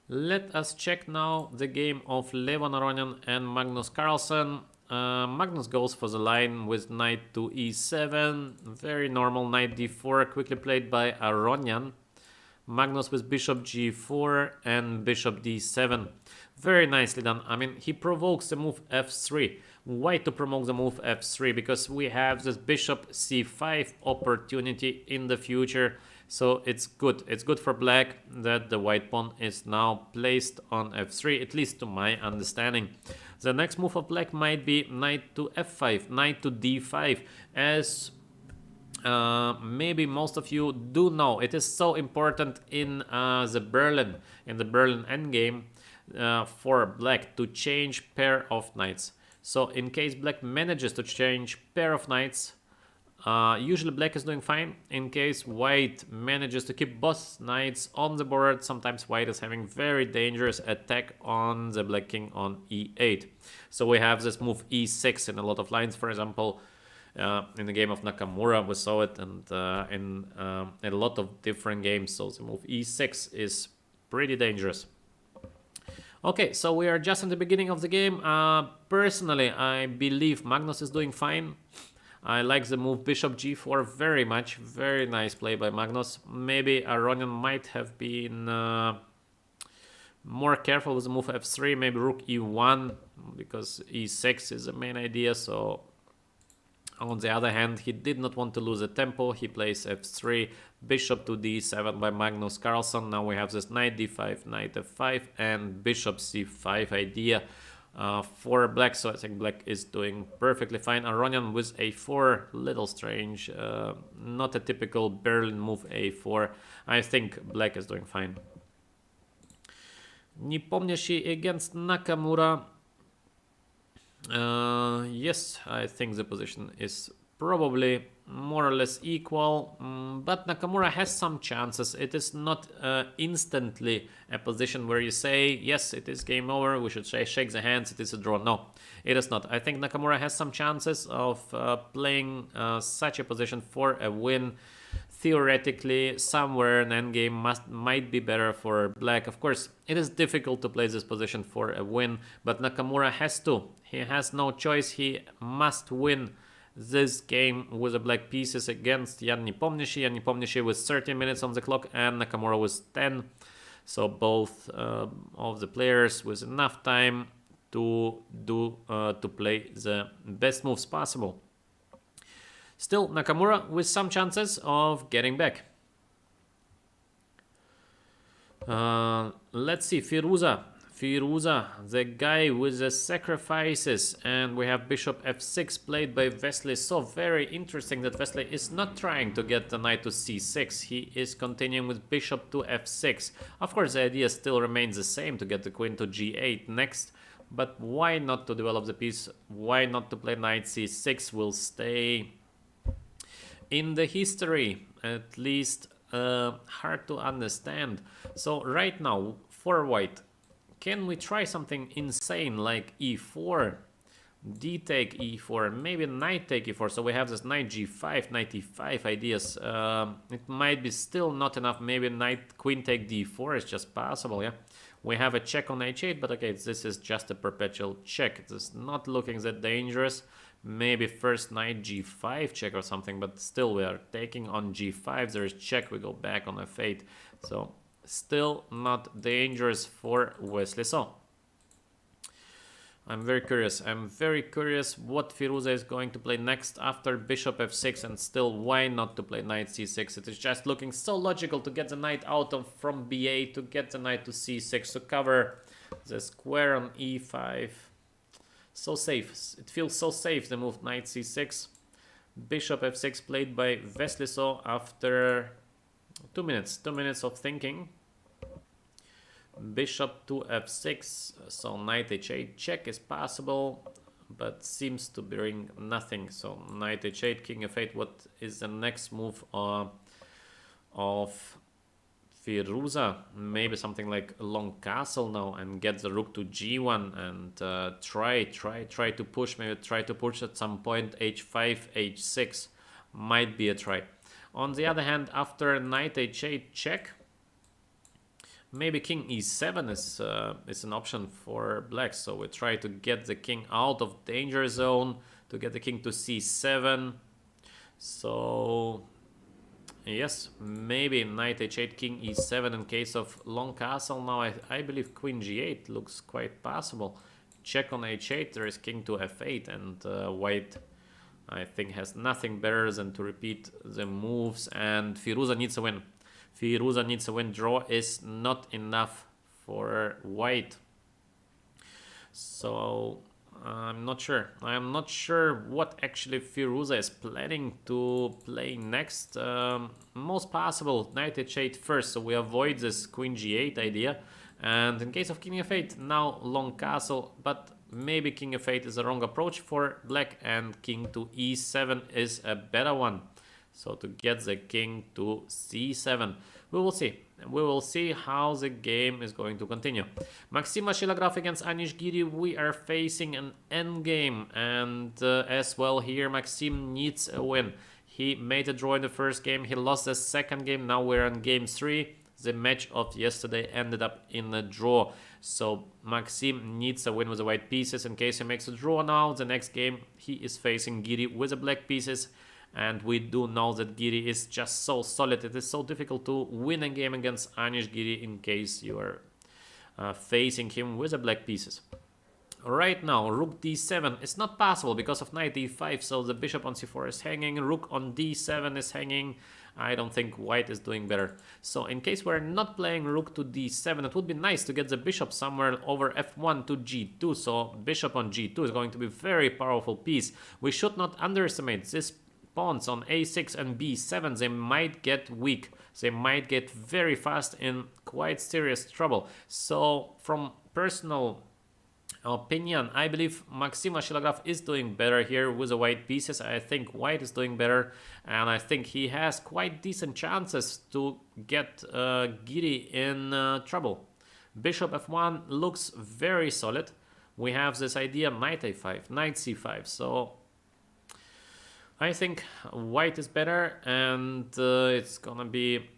Let us check now the game of Levon-Aronian and Magnus Carlsen. Magnus goes for the line with knight to e7. Very normal knight d4, quickly played by Aronian. Magnus with bishop g4 and bishop d7. Very nicely done. I mean, he provokes the move f3. White to provoke the move f3 because we have this bishop c5 opportunity in the future. So it's good. It's good for black that the white pawn is now placed on f3, at least to my understanding. The next move of black might be knight to f5, knight to d5, as maybe most of you do know. It is so important in the Berlin endgame for black to change pair of knights. So in case black manages to change pair of knights, usually black is doing fine. In case white manages to keep both knights on the board, sometimes white is having very dangerous attack on the black king on e8. So we have this move e6 in a lot of lines. For example, in the game of Nakamura we saw it, and in a lot of different games. So the move e6 is pretty dangerous. Okay, so we are just in the beginning of the game. Personally, I believe Magnus is doing fine. I like the move bishop g4 very much. Very nice play by Magnus. Maybe Aronian might have been more careful with the move f3. Maybe rook e1 because e6 is the main idea. So on the other hand, he did not want to lose a tempo. He plays f3, bishop to d7 by Magnus Carlsen. Now we have this knight d5, knight f5 and bishop c5 idea for black. So I think black is doing perfectly fine. Aronian with a4, little strange, not a typical Berlin move a4. I think black is doing fine. Nepomniachtchi against Nakamura. Yes, I think the position is probably more or less equal, but Nakamura has some chances. It is not instantly a position where you say, yes, it is game over, we should shake the hands, it is a draw. No, it is not. I think Nakamura has some chances of playing such a position for a win. Theoretically, somewhere an endgame might be better for black. Of course, it is difficult to play this position for a win, but Nakamura has to. He has no choice. He must win this game with the black pieces against Jan Nepomniachtchi. Jan Nepomniachtchi with 30 minutes on the clock and Nakamura with 10. So both of the players with enough time to play the best moves possible. Still, Nakamura with some chances of getting back. Let's see, Firouzja, the guy with the sacrifices. And we have bishop f6 played by Wesley So. Very interesting that Wesley is not trying to get the knight to c6. He is continuing with bishop to f6. Of course, the idea still remains the same, to get the queen to g8 next. But why not to develop the piece? Why not to play knight c6? Will stay in the history, at least hard to understand. So right now, for white, can we try something insane like e4, d take e4, maybe knight take e4? So we have this knight g5, knight e5 ideas. It might be still not enough. Maybe knight queen take d4 is just possible, yeah. We have a check on h8, but okay, this is just a perpetual check. It is not looking that dangerous. Maybe first knight g5 check or something, but still we are taking on g5. There is check, we go back on f8. So still not dangerous for Wesley So. I'm very curious. What Firouzja is going to play next after bishop f6, and still why not to play knight c6. It is just looking so logical to get the knight out of from b8, to get the knight to c6, to cover the square on e5. So safe. It feels so safe, the move knight c6. Bishop f6 played by Wesley So after 2 minutes of thinking. Bishop to f6, so knight h8 check is possible, but seems to bring nothing. So knight h8, king f8. What is the next move of Firouzja? Maybe something like a long castle now and get the rook to g1 and try to push. Maybe try to push at some point h5, h6 might be a try. On the other hand, after knight h8 check, maybe king e7 is an option for black. So we try to get the king out of danger zone, to get the king to c7. So yes, maybe knight h8, king e7 in case of long castle. Now I believe queen g8 looks quite possible. Check on h8, there is king to f8, and white, I think, has nothing better than to repeat the moves, and Firouzja needs a win. Firouzja needs a win. Draw is not enough for white. So I'm not sure. I'm not sure what actually Firouzja is planning to play next. Most possible knight h8 first, so we avoid this queen g8 idea. And in case of king f8, now long castle, but maybe king f8 is the wrong approach for black, and king to e7 is a better one. So to get the king to c7, we will see. We will see how the game is going to continue. Maxim Ashilograph against Naiditsch. We are facing an endgame, and as well here Maxim needs a win. He made a draw in the first game, he lost the second game, now we're on game 3. The match of yesterday ended up in a draw. So Maxim needs a win with the white pieces. In case he makes a draw now, the next game he is facing Giri with the black pieces. And we do know that Giri is just so solid. It is so difficult to win a game against Naiditsch in case you are facing him with the black pieces. Right now, rook d7 is not possible because of knight d5, so the bishop on c4 is hanging, rook on d7 is hanging. I don't think white is doing better. So in case we're not playing rook to d7, it would be nice to get the bishop somewhere over f1 to g2. So bishop on g2 is going to be a very powerful piece. We should not underestimate this. Pawns on a6 and b7, they might get weak. They might get very fast in quite serious trouble. So from personal opinion, I believe Maxim Ashilograph is doing better here with the white pieces. I think white is doing better, and I think he has quite decent chances to get Giri in trouble. Bishop f1 looks very solid. We have this idea knight a5, knight c5, so I think white is better, and it's gonna be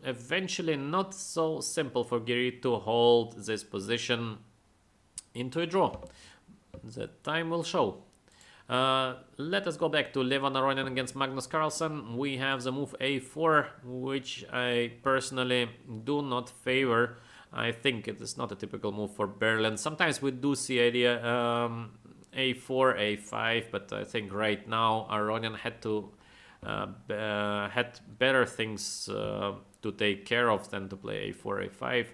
eventually not so simple for Giri to hold this position into a draw. The time will show. Let us go back to Levan-Aronian against Magnus Carlsen. We have the move a4, which I personally do not favor. I think it is not a typical move for Berlin. Sometimes we do see idea a4, a5, but I think right now Aronian had better things to take care of than to play a4, a5.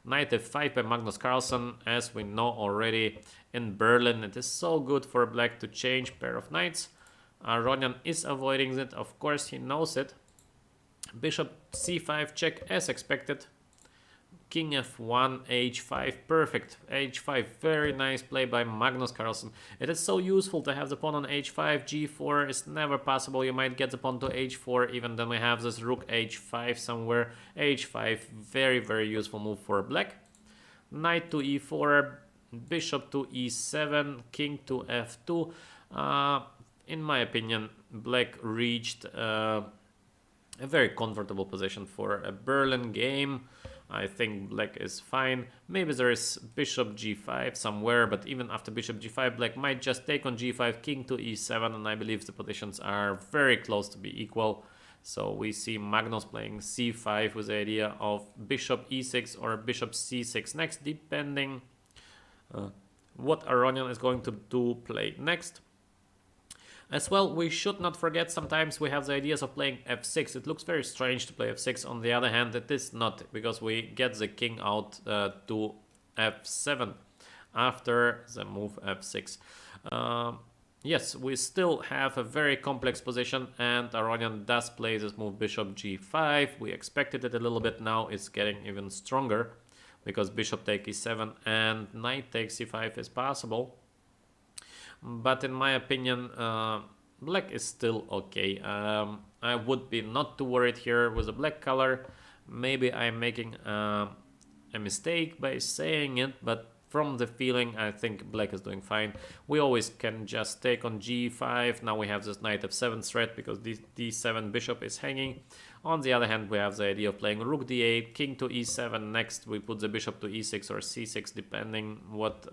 Knight f5 by Magnus Carlsen. As we know already, in Berlin it is so good for black to change pair of knights. Aronian is avoiding it, of course he knows it. Bishop c5 check as expected. King f1, h5, perfect. h5, very nice play by Magnus Carlsen. It is so useful to have the pawn on h5. g4 is never possible. You might get the pawn to h4. Even then we have this rook h5 somewhere. h5, very, very useful move for black. Knight to e4, bishop to e7, king to f2. In my opinion, black reached a very comfortable position for a Berlin game. I think black is fine. Maybe there is bishop g5 somewhere, but even after bishop g5, black might just take on g5, king to e7, and I believe the positions are very close to be equal. So we see Magnus playing c5 with the idea of bishop e6 or bishop c6 next, depending what Aronian is going to do play next. As well, we should not forget sometimes we have the ideas of playing f6. It looks very strange to play f6. On the other hand, it is not, because we get the king out to f7 after the move f6. Yes, we still have a very complex position, and Aronian does play this move bishop g5. We expected it a little bit, now it's getting even stronger because bishop take e7 and knight takes c5 is possible. But in my opinion, black is still okay. I would be not too worried here with the black color. Maybe I'm making a mistake by saying it, but from the feeling, I think black is doing fine. We always can just take on g5. Now we have this knight f7 threat because d7 bishop is hanging. On the other hand, we have the idea of playing rook d8, king to e7. Next, we put the bishop to e6 or c6, depending what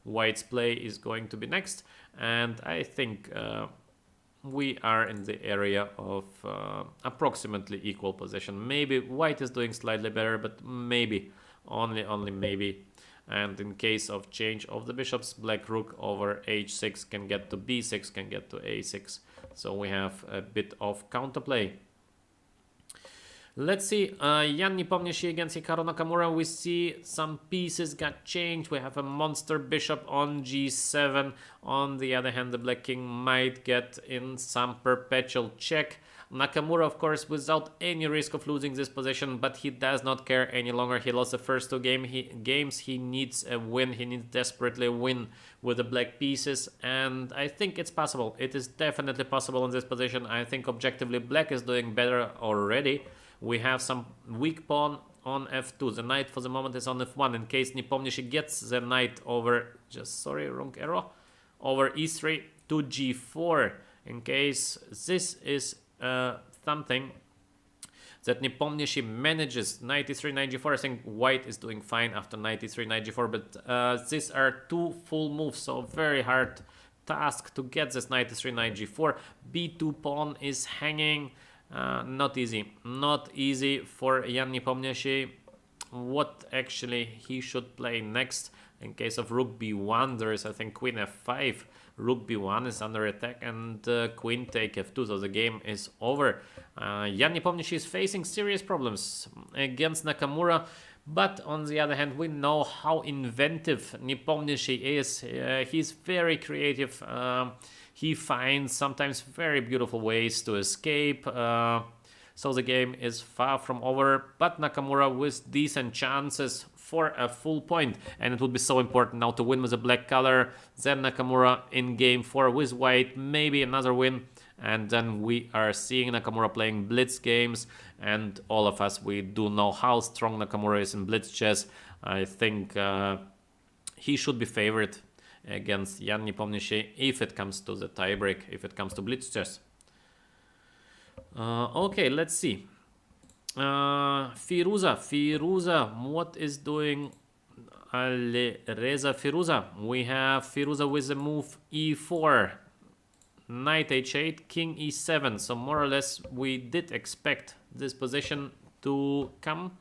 white's play is going to be next. And I think we are in the area of approximately equal position. Maybe white is doing slightly better, but maybe, only maybe. And in case of change of the bishops, black rook over h6 can get to b6, can get to a6. So we have a bit of counterplay. Let's see, Jan Nepomniachtchi against Hikaru Nakamura. We see some pieces got changed. We have a monster bishop on g7. On the other hand, the black king might get in some perpetual check. Nakamura, of course, without any risk of losing this position, but he does not care any longer. He lost the first two games. He needs a win. He needs desperately a win with the black pieces, and I think it's possible. It is definitely possible in this position. I think objectively black is doing better already. We have some weak pawn on f2. The knight for the moment is on f1. In case Nepomniachtchi gets the knight over, wrong arrow, over e3 to g4. In case this is something that Nepomniachtchi manages, knight e3, knight g4. I think white is doing fine after knight e3, knight g4, but these are two full moves, so very hard task to get this knight e3, knight g4. b2 pawn is hanging. Not easy for Jan Nepomniachtchi. What actually he should play next? In case of rook b1, there is, I think, queen f5. Rook b1 is under attack, and queen take f2, so the game is over. Jan Nepomniachtchi is facing serious problems against Nakamura, but on the other hand, we know how inventive Nepomniachtchi is. He's very creative. He finds sometimes very beautiful ways to escape. So the game is far from over, but Nakamura with decent chances for a full point, and it would be so important now to win with a black color. Then Nakamura in game 4 with white, maybe another win, and then we are seeing Nakamura playing blitz games, and all of us, we do know how strong Nakamura is in blitz chess. I think he should be favored against Jan Nepomniachtchi if it comes to the tiebreak, if it comes to blitz chess. Okay, let's see. Firouzja, what is doing Reza Firouzja? We have Firouzja with the move e4, knight h8, king e7. So more or less we did expect this position to come.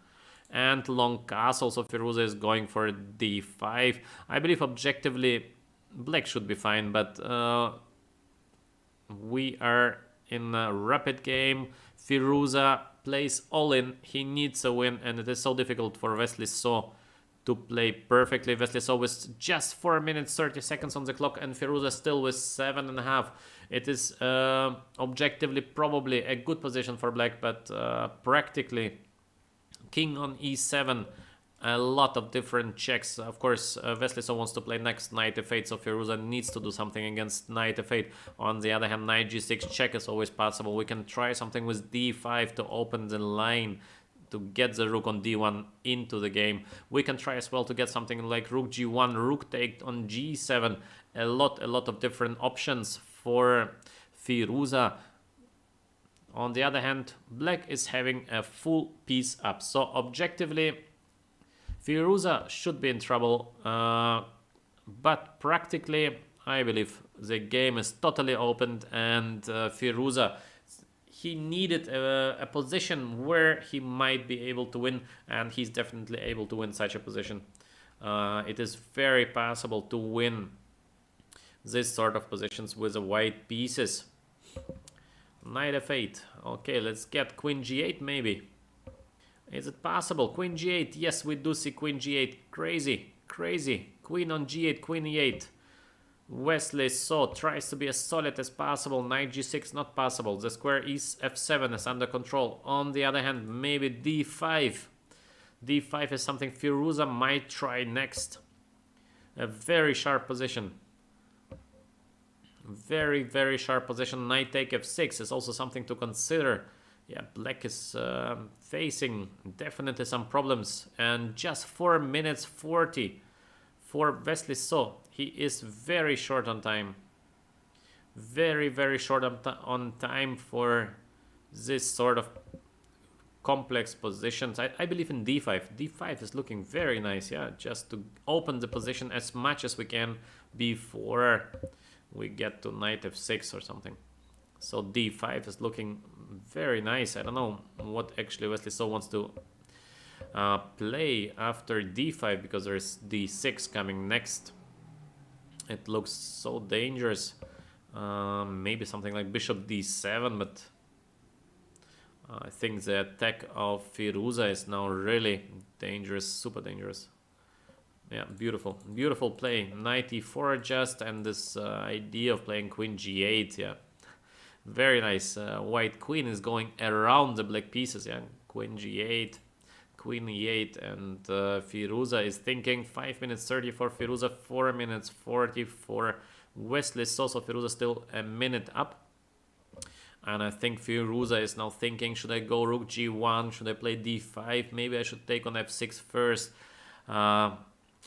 And long castle, so Firouzja is going for d5. I believe objectively black should be fine, but we are in a rapid game. Firouzja plays all in. He needs a win, and it is so difficult for Wesley So to play perfectly. Wesley So with just 4 minutes 30 seconds on the clock, and Firouzja still with 7.5. It is objectively probably a good position for black, but practically king on e7, a lot of different checks. Of course, Wesley So wants to play next knight f8, so Firouzja needs to do something against knight f8. On the other hand, knight g6 check is always possible. We can try something with d5 to open the line to get the rook on d1 into the game. We can try as well to get something like rook g1, rook take on g7. A lot of different options for Firouzja. On the other hand, black is having a full piece up. So objectively, Firouzja should be in trouble. But practically, I believe the game is totally opened, and Firouzja, he needed a position where he might be able to win, and he's definitely able to win such a position. It is very possible to win this sort of positions with the white pieces. Knight f8. Okay, let's get queen g8 maybe. Is it possible? Queen g8. Yes, we do see queen g8. Crazy. Queen on g8, queen e8. Wesley So tries to be as solid as possible. Knight g6 not possible. The square is f7 is under control. On the other hand, maybe d5. d5 is something Firouzja might try next. A very sharp position. Very, very sharp position. Knight take f6 is also something to consider. Yeah, black is facing definitely some problems. And just 4 minutes 40 for Wesley So. He is very short on time. Very, very short on time for this sort of complex positions. I believe in d5. d5 is looking very nice, yeah, just to open the position as much as we can before we get to knight f6 or something. So d5 is looking very nice. I don't know what actually Wesley So wants to play after d5, because there's d6 coming next. It looks so dangerous. Maybe something like bishop d7, but I think the attack of Firouzja is now really dangerous, super dangerous. Yeah, beautiful, beautiful play. Knight e4 just, and this idea of playing queen g8, yeah. Very nice. White queen is going around the black pieces, yeah. Queen g8, queen e8, and Firouzja is thinking 5 minutes 30 for Firouzja, 4 minutes 40 for Wesley So. So Firouzja still a minute up. And I think Firouzja is now thinking, should I go rook g1? Should I play d5? Maybe I should take on f6 first.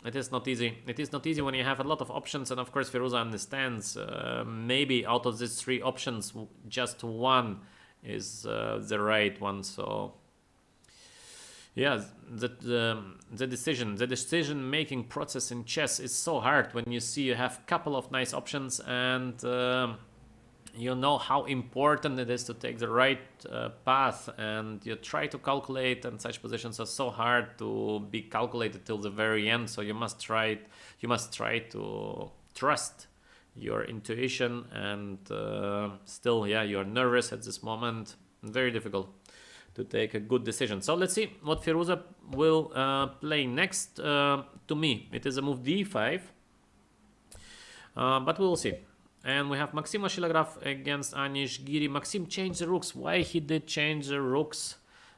It is not easy. It is not easy when you have a lot of options. And of course, Firouzja understands maybe out of these 3 options, just one is the right one. So yeah, the decision-making process in chess is so hard when you see you have a couple of nice options, and you know how important it is to take the right path, and you try to calculate, and such positions are so hard to be calculated till the very end. So you must try to trust your intuition, and still, yeah, you're nervous at this moment. Very difficult to take a good decision. So let's see what Firouzja will play next. To me, it is a move d5, but we will see. And we have Maxim Shilograf against MVL-Giri. Maxim changed the rooks. Why he did change the rooks?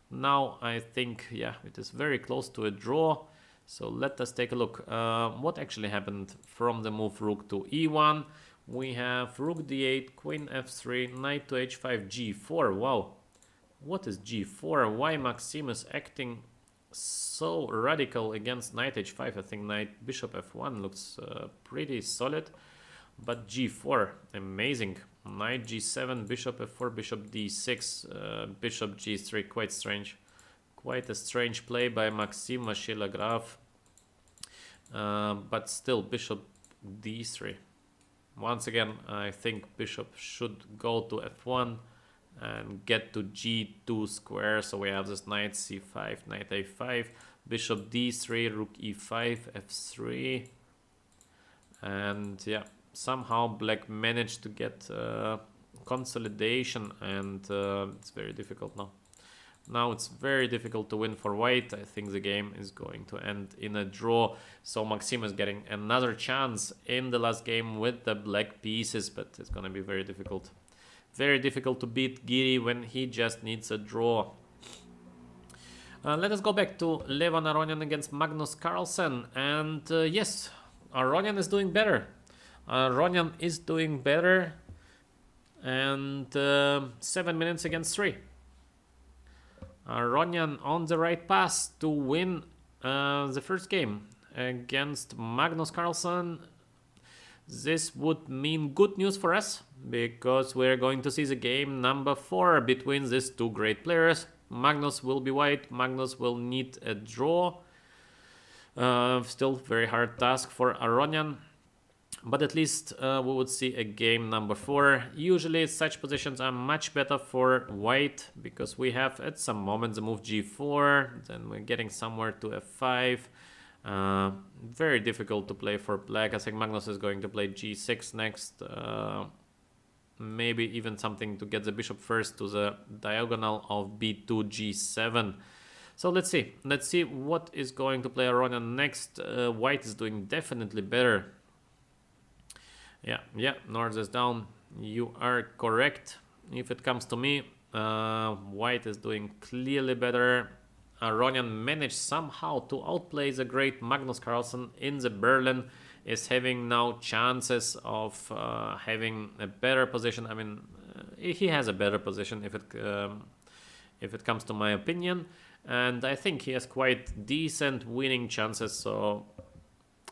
Now I think, yeah, it is very close to a draw. So let us take a look. What actually happened from the move rook to e1? We have rook d8, queen f3, knight to h5, g4. Wow. What is g4? Why Maxim is acting so radical against knight h5? I think knight bishop f1 looks pretty solid. But g4, amazing. Knight g7, bishop f4, bishop d6, bishop g3, quite strange. Quite a strange play by Maxim Shilograf. But still, bishop d3. Once again, I think bishop should go to f1 and get to g2 square. So we have this knight c5, knight a5, bishop d3, rook e5, f3. And yeah, somehow black managed to get consolidation, and it's very difficult now. Now it's very difficult to win for white. I think the game is going to end in a draw. So Maxim is getting another chance in the last game with the black pieces, but it's going to be very difficult. Very difficult to beat Giri when he just needs a draw. Let us go back to Aronian against Magnus Carlsen. And yes, Aronian is doing better. Aronian is doing better, and 7 minutes against 3. Aronian on the right path to win the first game against Magnus Carlsen. This would mean good news for us, because we're going to see the game number 4 between these 2 great players. Magnus will be white. Magnus will need a draw. Still very hard task for Aronian. But at least we would see a game number 4. Usually such positions are much better for white, because we have at some moment the move g4, then we're getting somewhere to f5. Very difficult to play for black. I think Magnus is going to play g6 next. Maybe even something to get the bishop first to the diagonal of b2, g7. So let's see. Let's see what is going to play Aronian next. White is doing definitely better. Yeah, North is down. You are correct. If it comes to me, White is doing clearly better. Aronian managed somehow to outplay the great Magnus Carlsen in the Berlin, is having now chances of having a better position. I mean, he has a better position if it comes to my opinion, and I think he has quite decent winning chances. So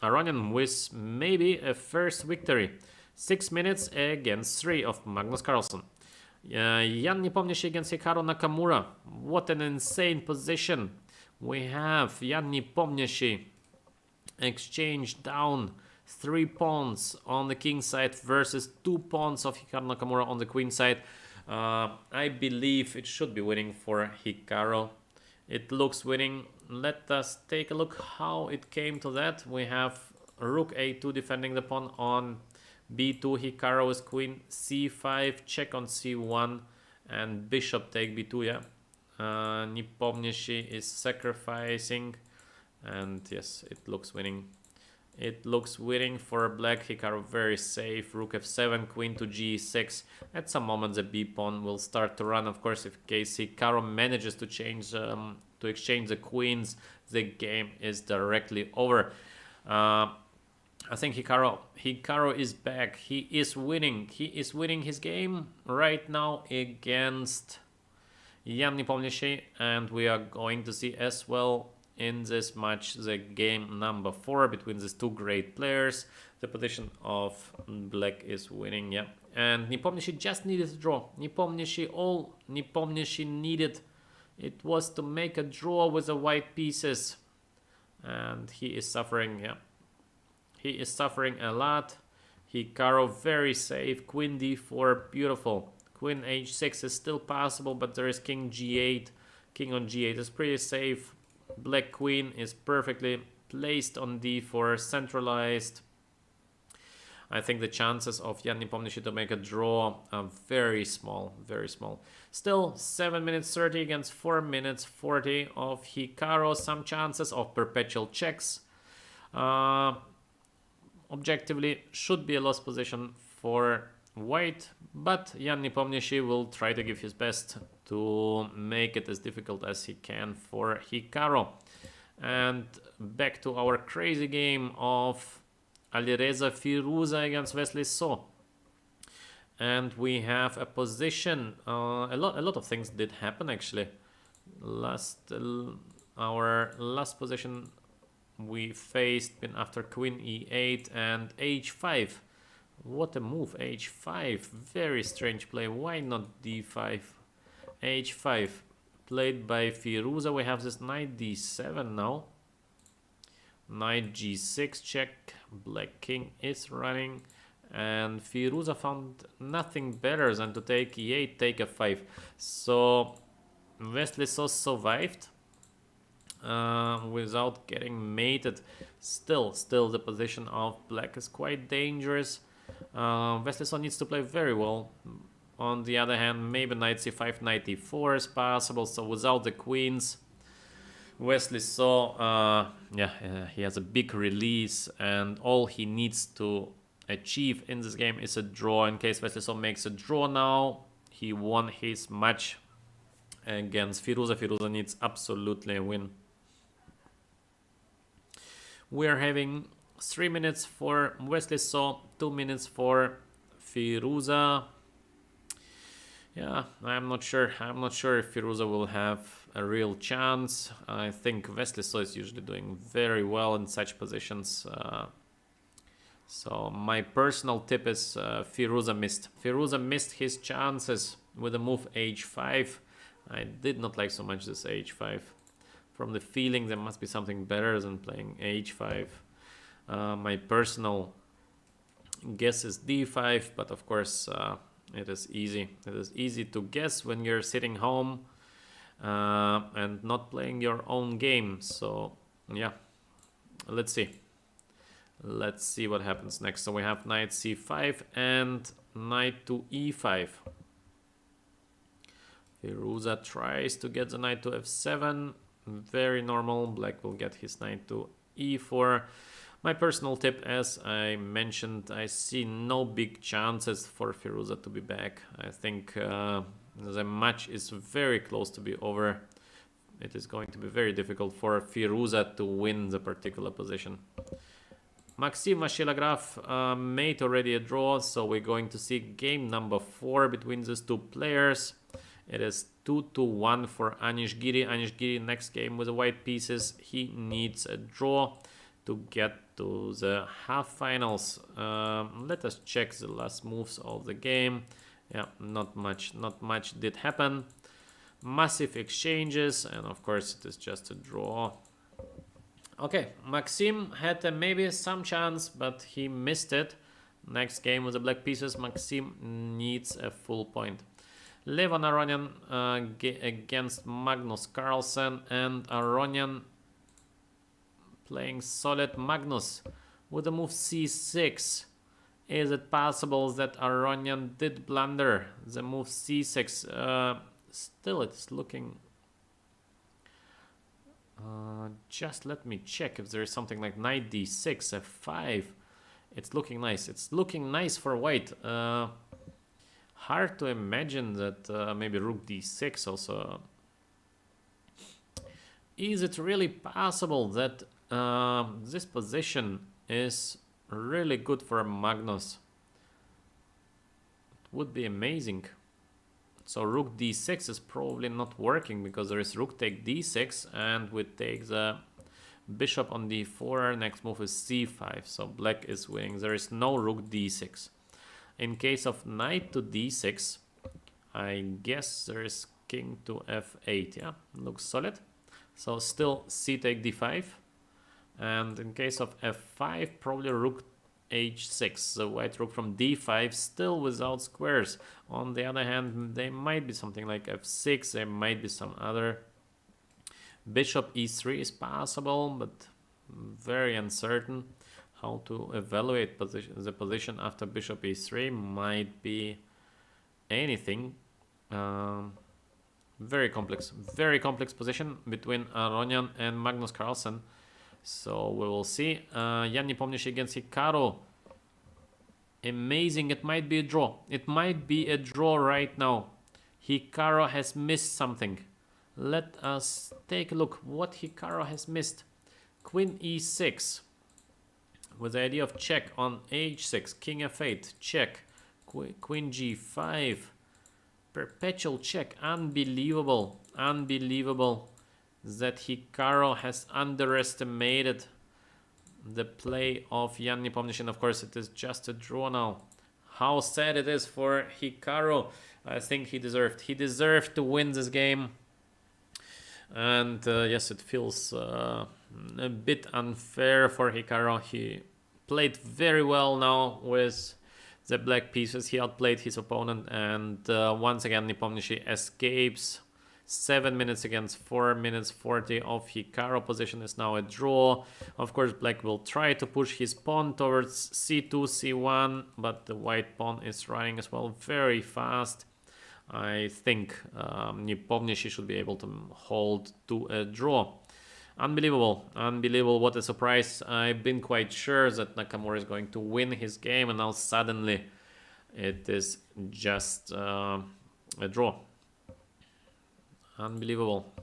Aronian with maybe a first victory. 6 minutes against 3 of Magnus Carlsen. Jan Nepomniachtchi against Hikaru Nakamura. What an insane position. We have Jan Nepomniachtchi exchange down 3 pawns on the king side versus 2 pawns of Hikaru Nakamura on the queen side. I believe it should be winning for Hikaru. It looks winning. Let us take a look how it came to that. We have Rook A2 defending the pawn on B2. Hikaru is queen C5, check on C1, and bishop take B2. Yeah, Nepomniachtchi is sacrificing, and yes, it looks winning. It looks winning for black. Hikaru very safe. Rook F7, queen to G6. At some moment the B pawn will start to run. Of course, if case Hikaru manages to change to exchange the queens, the game is directly over. I think Hikaru is back. He is winning. He is winning his game right now against Jan Nepomniachtchi, and we are going to see as well in this match the game number 4 between these two great players. The position of black is winning, yeah. And Nepomniachtchi just needed a draw. All Nepomniachtchi needed, it was to make a draw with the white pieces. And he is suffering, yeah. He is suffering a lot. Hikaru very safe. Queen d4, beautiful. Queen h6 is still possible, but there is king g8. King on g8 is pretty safe. Black queen is perfectly placed on d4, centralized. I think the chances of Jan Nepomniachtchi to make a draw are very small, very small. Still, 7 minutes 30 against 4 minutes 40 of Hikaru. Some chances of perpetual checks. Objectively, should be a lost position for white, but Jan Nepomniachtchi will try to give his best to make it as difficult as he can for Hikaru. And back to our crazy game of Alireza Firouzja against Wesley So. And we have a position, a lot of things did happen actually. Our last position we faced after queen e8 and h5. What a move, h5. Very strange play. Why not d5? h5 played by Firouzja. We have this knight d7 now. Knight g6 check. Black king is running. And Firouzja found nothing better than to take e8, take f5. So Wesley So survived without getting mated. Still the position of black is quite dangerous. Wesley So needs to play very well. On the other hand, maybe knight c5, knight e4 is possible. So without the queens, Wesley So, he has a big release, and all he needs to achieve in this game is a draw. In case Wesley So makes a draw now, he won his match against Firouzja. Firouzja needs absolutely a win. We are having 3 minutes for Wesley So, 2 minutes for Firouzja. Yeah, I'm not sure. I'm not sure if Firouzja will have a real chance. I think Wesley So is usually doing very well in such positions. So my personal tip is Firouzja missed. Firouzja missed his chances with the move h5. I did not like so much this h5. From the feeling, there must be something better than playing h5. My personal guess is d5, but of course it is easy. It is easy to guess when you're sitting home and not playing your own game. So yeah, let's see. Let's see what happens next. So we have knight c5 and knight to e5. Firouzja tries to get the knight to f7. Very normal. Black will get his knight to e4. My personal tip, as I mentioned, I see no big chances for Firouzja to be back. I think the match is very close to be over. It is going to be very difficult for Firouzja to win the particular position. Maxim Vashilagraf made already a draw, so we're going to see game number 4 between these two players. It is 2-1 for MVL-Giri. MVL-Giri next game with the white pieces. He needs a draw to get to the half finals. Let us check the last moves of the game. Yeah, not much did happen. Massive exchanges, and of course it is just a draw. Okay, Maxim had maybe some chance, but he missed it. Next game with the black pieces, Maxim needs a full point. Carlsen-Aronian against Magnus Carlsen, and Aronian playing solid. Magnus with the move c6. Is it possible that Aronian did blunder the move c6? Still it's looking... just let me check if there is something like knight d6, f5. It's looking nice. It's looking nice for white. Hard to imagine that maybe rook d6 also. Is it really possible that this position is really good for Magnus? It would be amazing. So rook d6 is probably not working because there is rook take d6 and we take the bishop on d4. Next move is c5. So black is winning. There is no rook d6. In case of knight to d6, I guess there is king to f8. Yeah, looks solid. So still c take d5. And in case of f5, probably rook h6, the white rook from d5, still without squares. On the other hand, there might be something like f6, there might be some other. Bishop e3 is possible, but very uncertain. How to evaluate the position after bishop e3 might be anything. Very complex position between Aronian and Magnus Carlsen. So we will see. Nepomniachtchi against Hikaru. Amazing. It might be a draw. It might be a draw right now. Hikaru has missed something. Let us take a look what Hikaru has missed. Queen e6. With the idea of check on h6. King f8. Check. Queen g5. Perpetual check. Unbelievable. Unbelievable that Hikaru has underestimated the play of Nepomniachtchi. Of course, it is just a draw now. How sad it is for Hikaru. I think he deserved to win this game. And yes, it feels a bit unfair for Hikaru. He played very well now with the black pieces. He outplayed his opponent, and once again Nepomniachtchi escapes. 7 minutes against 4 minutes 40 of Hikaru. Position is now a draw. Of course, black will try to push his pawn towards c2, c1, but the white pawn is running as well very fast. I think Nepomniachtchi should be able to hold to a draw. Unbelievable. Unbelievable. What a surprise. I've been quite sure that Nakamura is going to win his game, and now suddenly it is just a draw. Unbelievable.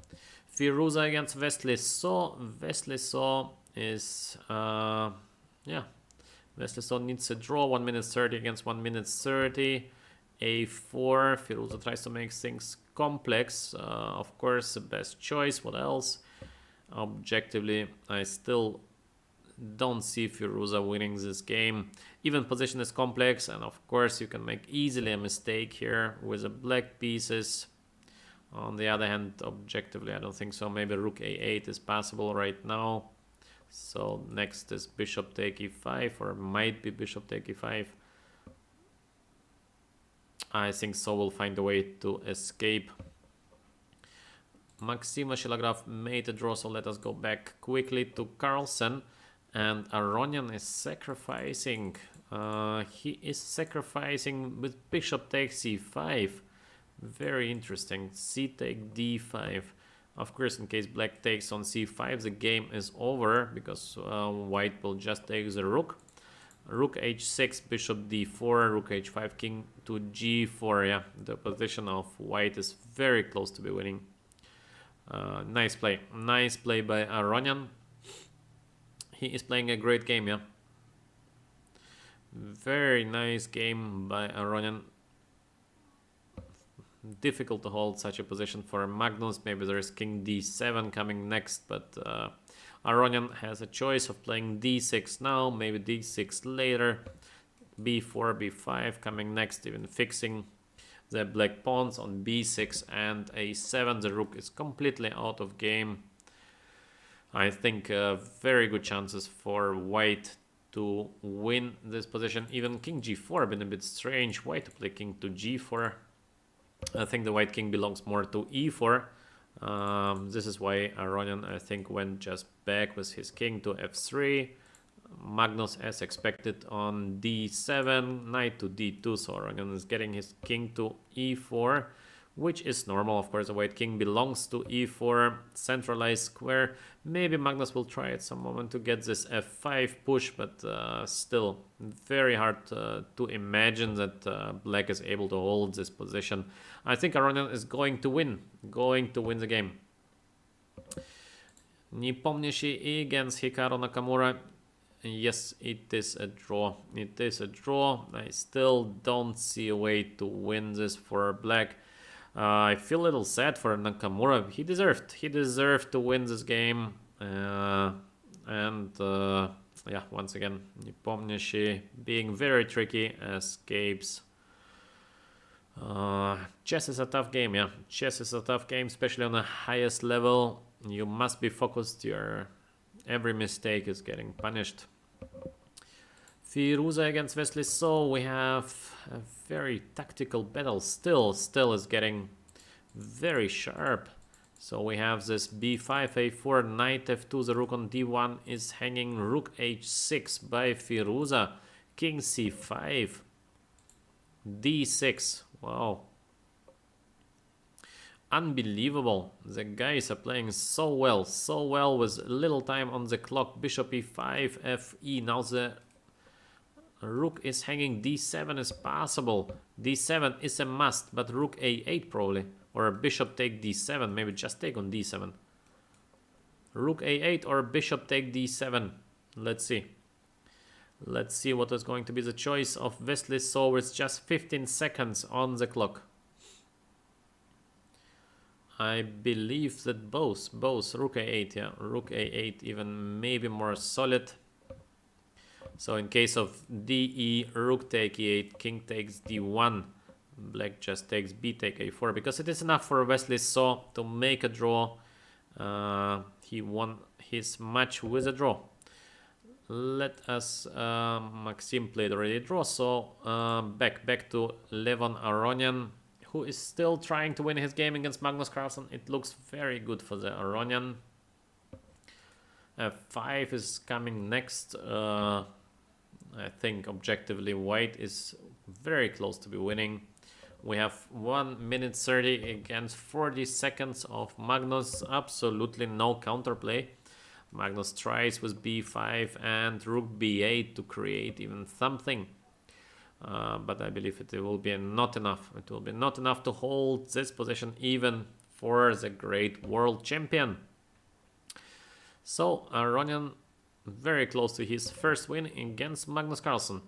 Firouzja against Wesley So. Wesley So is yeah, Wesley So needs a draw. 1 minute 30 against 1 minute 30. a4. Firouzja tries to make things complex. Of course, the best choice. What else? Objectively, I still don't see Firouzja winning this game. Even position is complex, and of course you can make easily a mistake here with the black pieces. On the other hand, objectively, I don't think so. Maybe rook a8 is possible right now. So next is bishop take e5, or might be bishop take e5. I think So will find a way to escape. Maxim Vashilagraf made a draw, so let us go back quickly to Carlsen. And Aronian is sacrificing. He is sacrificing with bishop takes c5. Very interesting. C take d5. Of course, in case black takes on c5, the game is over, because white will just take the rook. Rook h6, bishop d4, rook h5, king to g4. Yeah, the position of white is very close to be winning. Nice play by Aronian. He is playing a great game, yeah. Very nice game by Aronian. Difficult to hold such a position for Magnus. Maybe there is king d7 coming next, but Aronian has a choice of playing d6 now, maybe d6 later, b4, b5 coming next, even fixing the black pawns on b6 and a7. The rook is completely out of game. I think very good chances for white to win this position. Even king g4 been a bit strange. White to play king to g4. I think the white king belongs more to e4. This is why Aronian, I think, went just back with his king to f3. Magnus, as expected, on d7, knight to d2. So Aronian is getting his king to e4, which is normal. Of course, the white king belongs to e4, centralized square. Maybe Magnus will try at some moment to get this f5 push, but still very hard to imagine that black is able to hold this position. I think Aronian is going to win the game. Nepomniachtchi against Hikaru Nakamura. Yes, it is a draw. It is a draw. I still don't see a way to win this for black. I feel a little sad for Nakamura. He deserved to win this game. Yeah, once again, Nepomniachtchi being very tricky, escapes. Chess is a tough game, yeah. Chess is a tough game, especially on the highest level. You must be focused. Your every mistake is getting punished. Firouzja against Wesley So. We have a very tactical battle. Still is getting very sharp. So we have this b5, a4, knight f2. The rook on d1 is hanging. Rook h6 by Firouzja. King c5. d6. Wow. Unbelievable. The guys are playing so well with little time on the clock. Bishop e5, fe. Now the rook is hanging. d7 is possible. d7 is a must, but rook a8 probably. Or bishop take d7. Maybe just take on d7. Rook a8 or bishop take d7. Let's see. Let's see what is going to be the choice of Wesley So with just 15 seconds on the clock. I believe that both rook a8, yeah, rook a8 even maybe more solid. So in case of de, rook take e8, king takes d1, black just takes b take a4, because it is enough for Wesley So to make a draw. He won his match with a draw. Let us Maxim played already a draw, so back to Aronian, who is still trying to win his game against Magnus Carlsen. It looks very good for the Aronian. F5 is coming next. I think objectively white is very close to be winning. We have 1 minute 30 against 40 seconds of Magnus. Absolutely no counterplay. Magnus tries with b5 and rook b8 to create even something. But I believe it will be not enough. It will be not enough to hold this position even for the great world champion. So Aronian very close to his first win against Magnus Carlsen.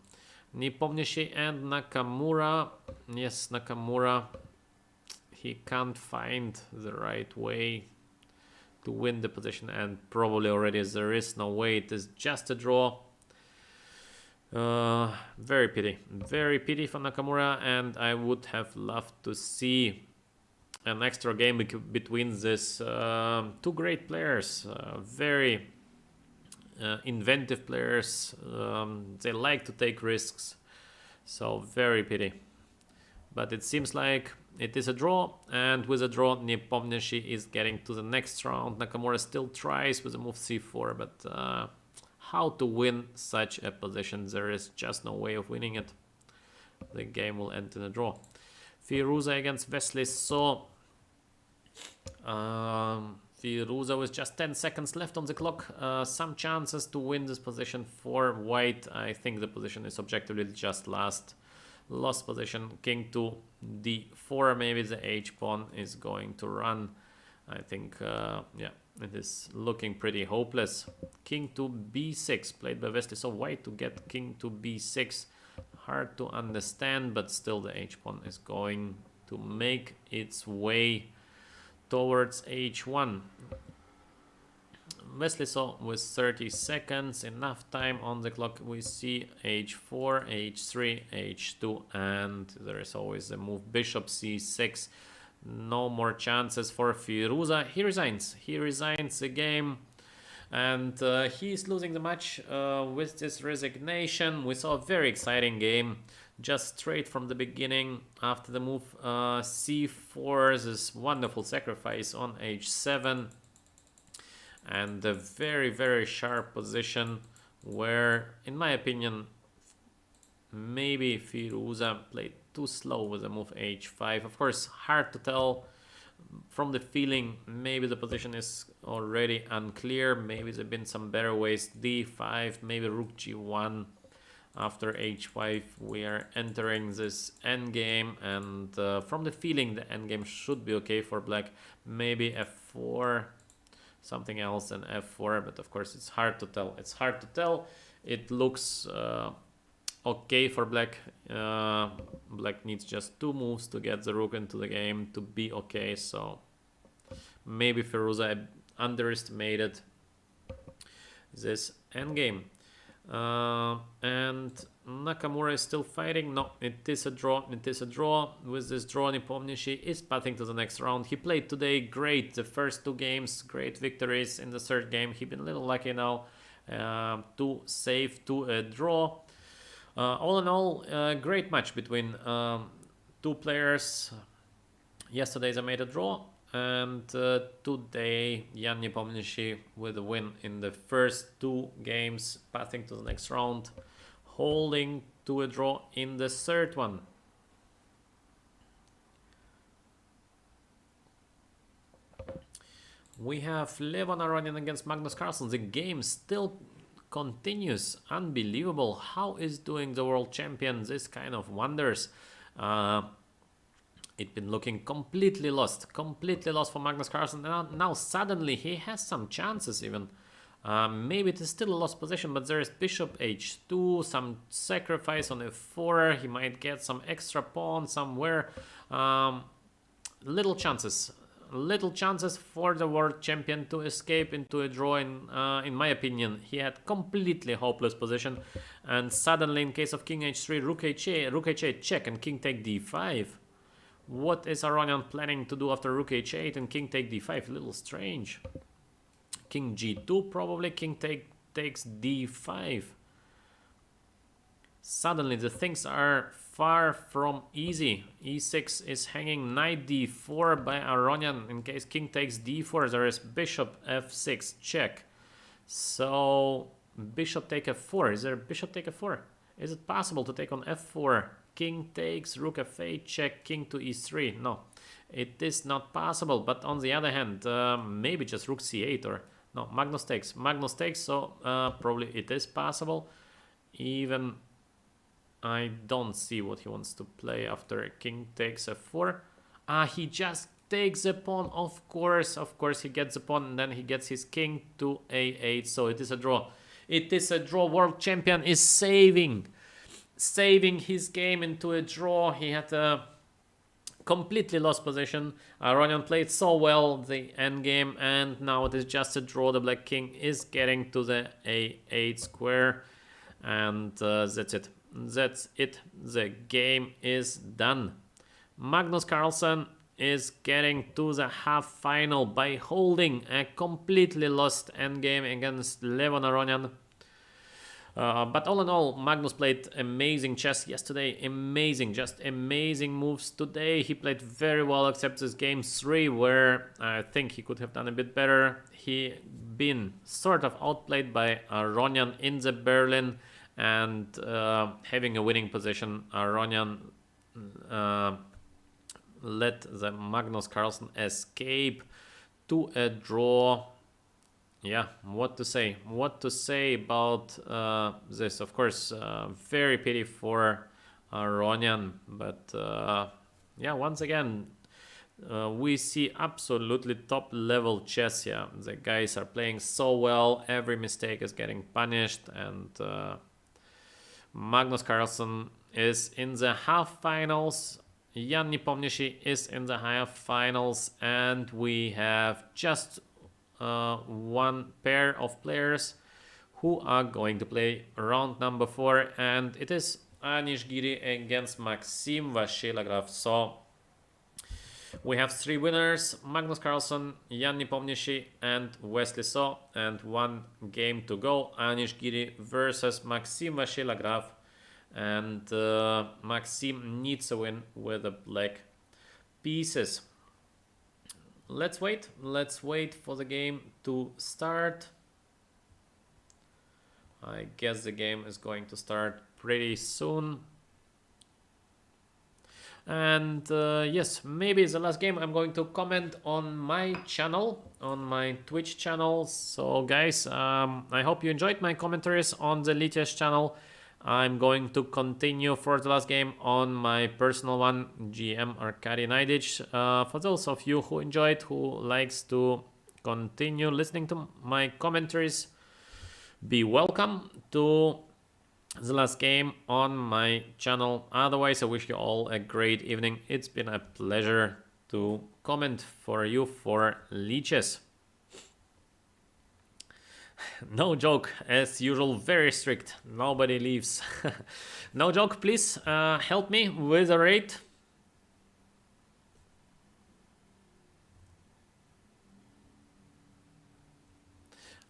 Nepomniachtchi and Nakamura. Yes, Nakamura. He can't find the right way to win the position, and probably already there is no way. It is just a draw. Very pity for Nakamura, and I would have loved to see an extra game between these two great players. Very inventive players. They like to take risks, so very pity. But it seems like it is a draw, and with a draw Nepomniachtchi is getting to the next round. Nakamura still tries with a move c4, but how to win such a position? There is just no way of winning it. The game will end in a draw. Firouzja against Wesley So. Firouzja with just 10 seconds left on the clock. Some chances to win this position for white. I think the position is objectively just lost position. King to d4. Maybe the h-pawn is going to run. I think, yeah, it is looking pretty hopeless. King to b6 played by Wesley So. White to get king to b6. Hard to understand, but still the h-pawn is going to make its way towards h1. Wesley So with 30 seconds, enough time on the clock. We see h4, h3, h2, and there is always the move bishop c6. No more chances for Firouzja. He resigns the game, and he's losing the match with this resignation. We saw a very exciting game, just straight from the beginning. After the move c4, this wonderful sacrifice on h7, and a very, very sharp position where, in my opinion, maybe Firouzja played too slow with the move h5. Of course, hard to tell from the feeling. Maybe the position is already unclear. Maybe there have been some better ways. d5, maybe rook g1. After h5, we are entering this endgame, and from the feeling, the endgame should be okay for black. Maybe f4, something else than f4, but of course it's hard to tell. It looks okay for black. Black needs just 2 moves to get the rook into the game to be okay, so maybe Firouzja underestimated this endgame. And Nakamura is still fighting. No, it is a draw. With this draw, Nepomniachtchi is pathing to the next round. He played today great. The first 2 games, great victories. In the 3rd game, he's been a little lucky now to save to a draw. All in all, great match between 2 players. Yesterday they made a draw, and today Jan Nepomniachtchi with a win in the first 2 games, pathing to the next round, holding to a draw in the 3rd one. We have Carlsen-Aronian against Magnus Carlsen. The game still continues. Unbelievable. How is doing the world champion this kind of wonders? It's been looking completely lost for Magnus Carlsen. Now suddenly he has some chances even. Maybe it is still a lost position, but there is bishop h2, some sacrifice on f4. He might get some extra pawn somewhere. Little chances for the world champion to escape into a draw. In my opinion, he had completely hopeless position, and suddenly, in case of king h3, rook h8 check, and king take d5. What is Aronian planning to do after rook h8 and king take d5? A little strange. King g2 probably. King takes d5. Suddenly the things are far from easy. e6 is hanging. Knight d4 by Aronian. In case king takes d4, there is bishop f6 check. So bishop take f4. Is there bishop take f4? Is it possible to take on f4? King takes, rook f8 check, king to e3. No, it is not possible. But on the other hand, maybe just rook c8, or no, Magnus takes. So probably it is possible. Even I don't see what he wants to play after king takes f4. He just takes the pawn. Of course he gets the pawn, and then he gets his king to a8. So it is a draw. World champion is saving his game into a draw. He had a completely lost position. Aronian played so well the endgame, and now it is just a draw. The black king is getting to the a8 square, and that's it. The game is done. Magnus Carlsen is getting to the half final by holding a completely lost endgame against Carlsen-Aronian. But all in all, Magnus played amazing chess yesterday. Just amazing moves today. He played very well, except this game 3, where I think he could have done a bit better. He been sort of outplayed by Aronian in the Berlin, and having a winning position, Aronian let the Magnus Carlsen escape. to a draw. Yeah, what to say? What to say about this? Of course, very pity for Aronian, but yeah, once again, we see absolutely top level chess. Yeah, the guys are playing so well. Every mistake is getting punished, and Magnus Carlsen is in the half finals. Jan Nepomniachtchi is in the half finals, and we have just one pair of players who are going to play round number 4, and it is Arkadij against Maxim Vasilograph. So we have 3 winners: Magnus Carlsen, Jan Nepomniachtchi, and Wesley So, and 1 game to go. Arkadij versus Maxim Vasilograph, and Maxim needs a win with the black pieces. Let's wait for the game to start. I guess the game is going to start pretty soon. And yes, maybe it's the last game I'm going to comment on my channel, on my Twitch channel. So guys, I hope you enjoyed my commentaries on the Lichess channel. I'm going to continue for the last game on my personal one, GM Arkadij Naiditsch. For those of you who enjoyed, who likes to continue listening to my commentaries, be welcome to the last game on my channel. Otherwise, I wish you all a great evening. It's been a pleasure to comment for you for Lichess. No joke, as usual, very strict. Nobody leaves. No joke, please help me with a rate.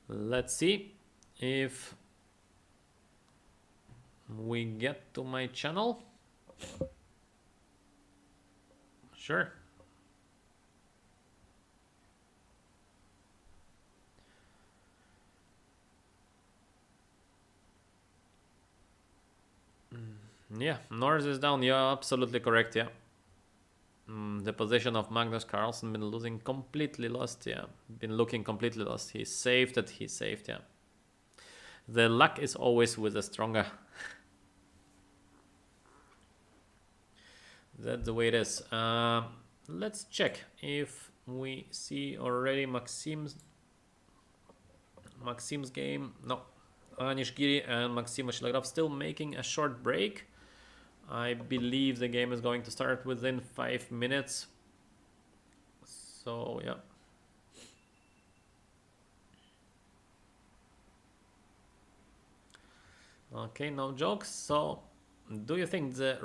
Let's see if we get to my channel. Sure. Yeah, North is down. Yeah, absolutely correct. Yeah. The position of Magnus Carlsen been losing, completely lost. Yeah, been looking completely lost. He saved it. He saved. Yeah. The luck is always with the stronger. That's the way it is. Let's check if we see already Maxim's game. No, Arkadij and Maxim Vasilograph still making a short break. I believe the game is going to start within 5 minutes. So yeah. Okay, no jokes. So do you think the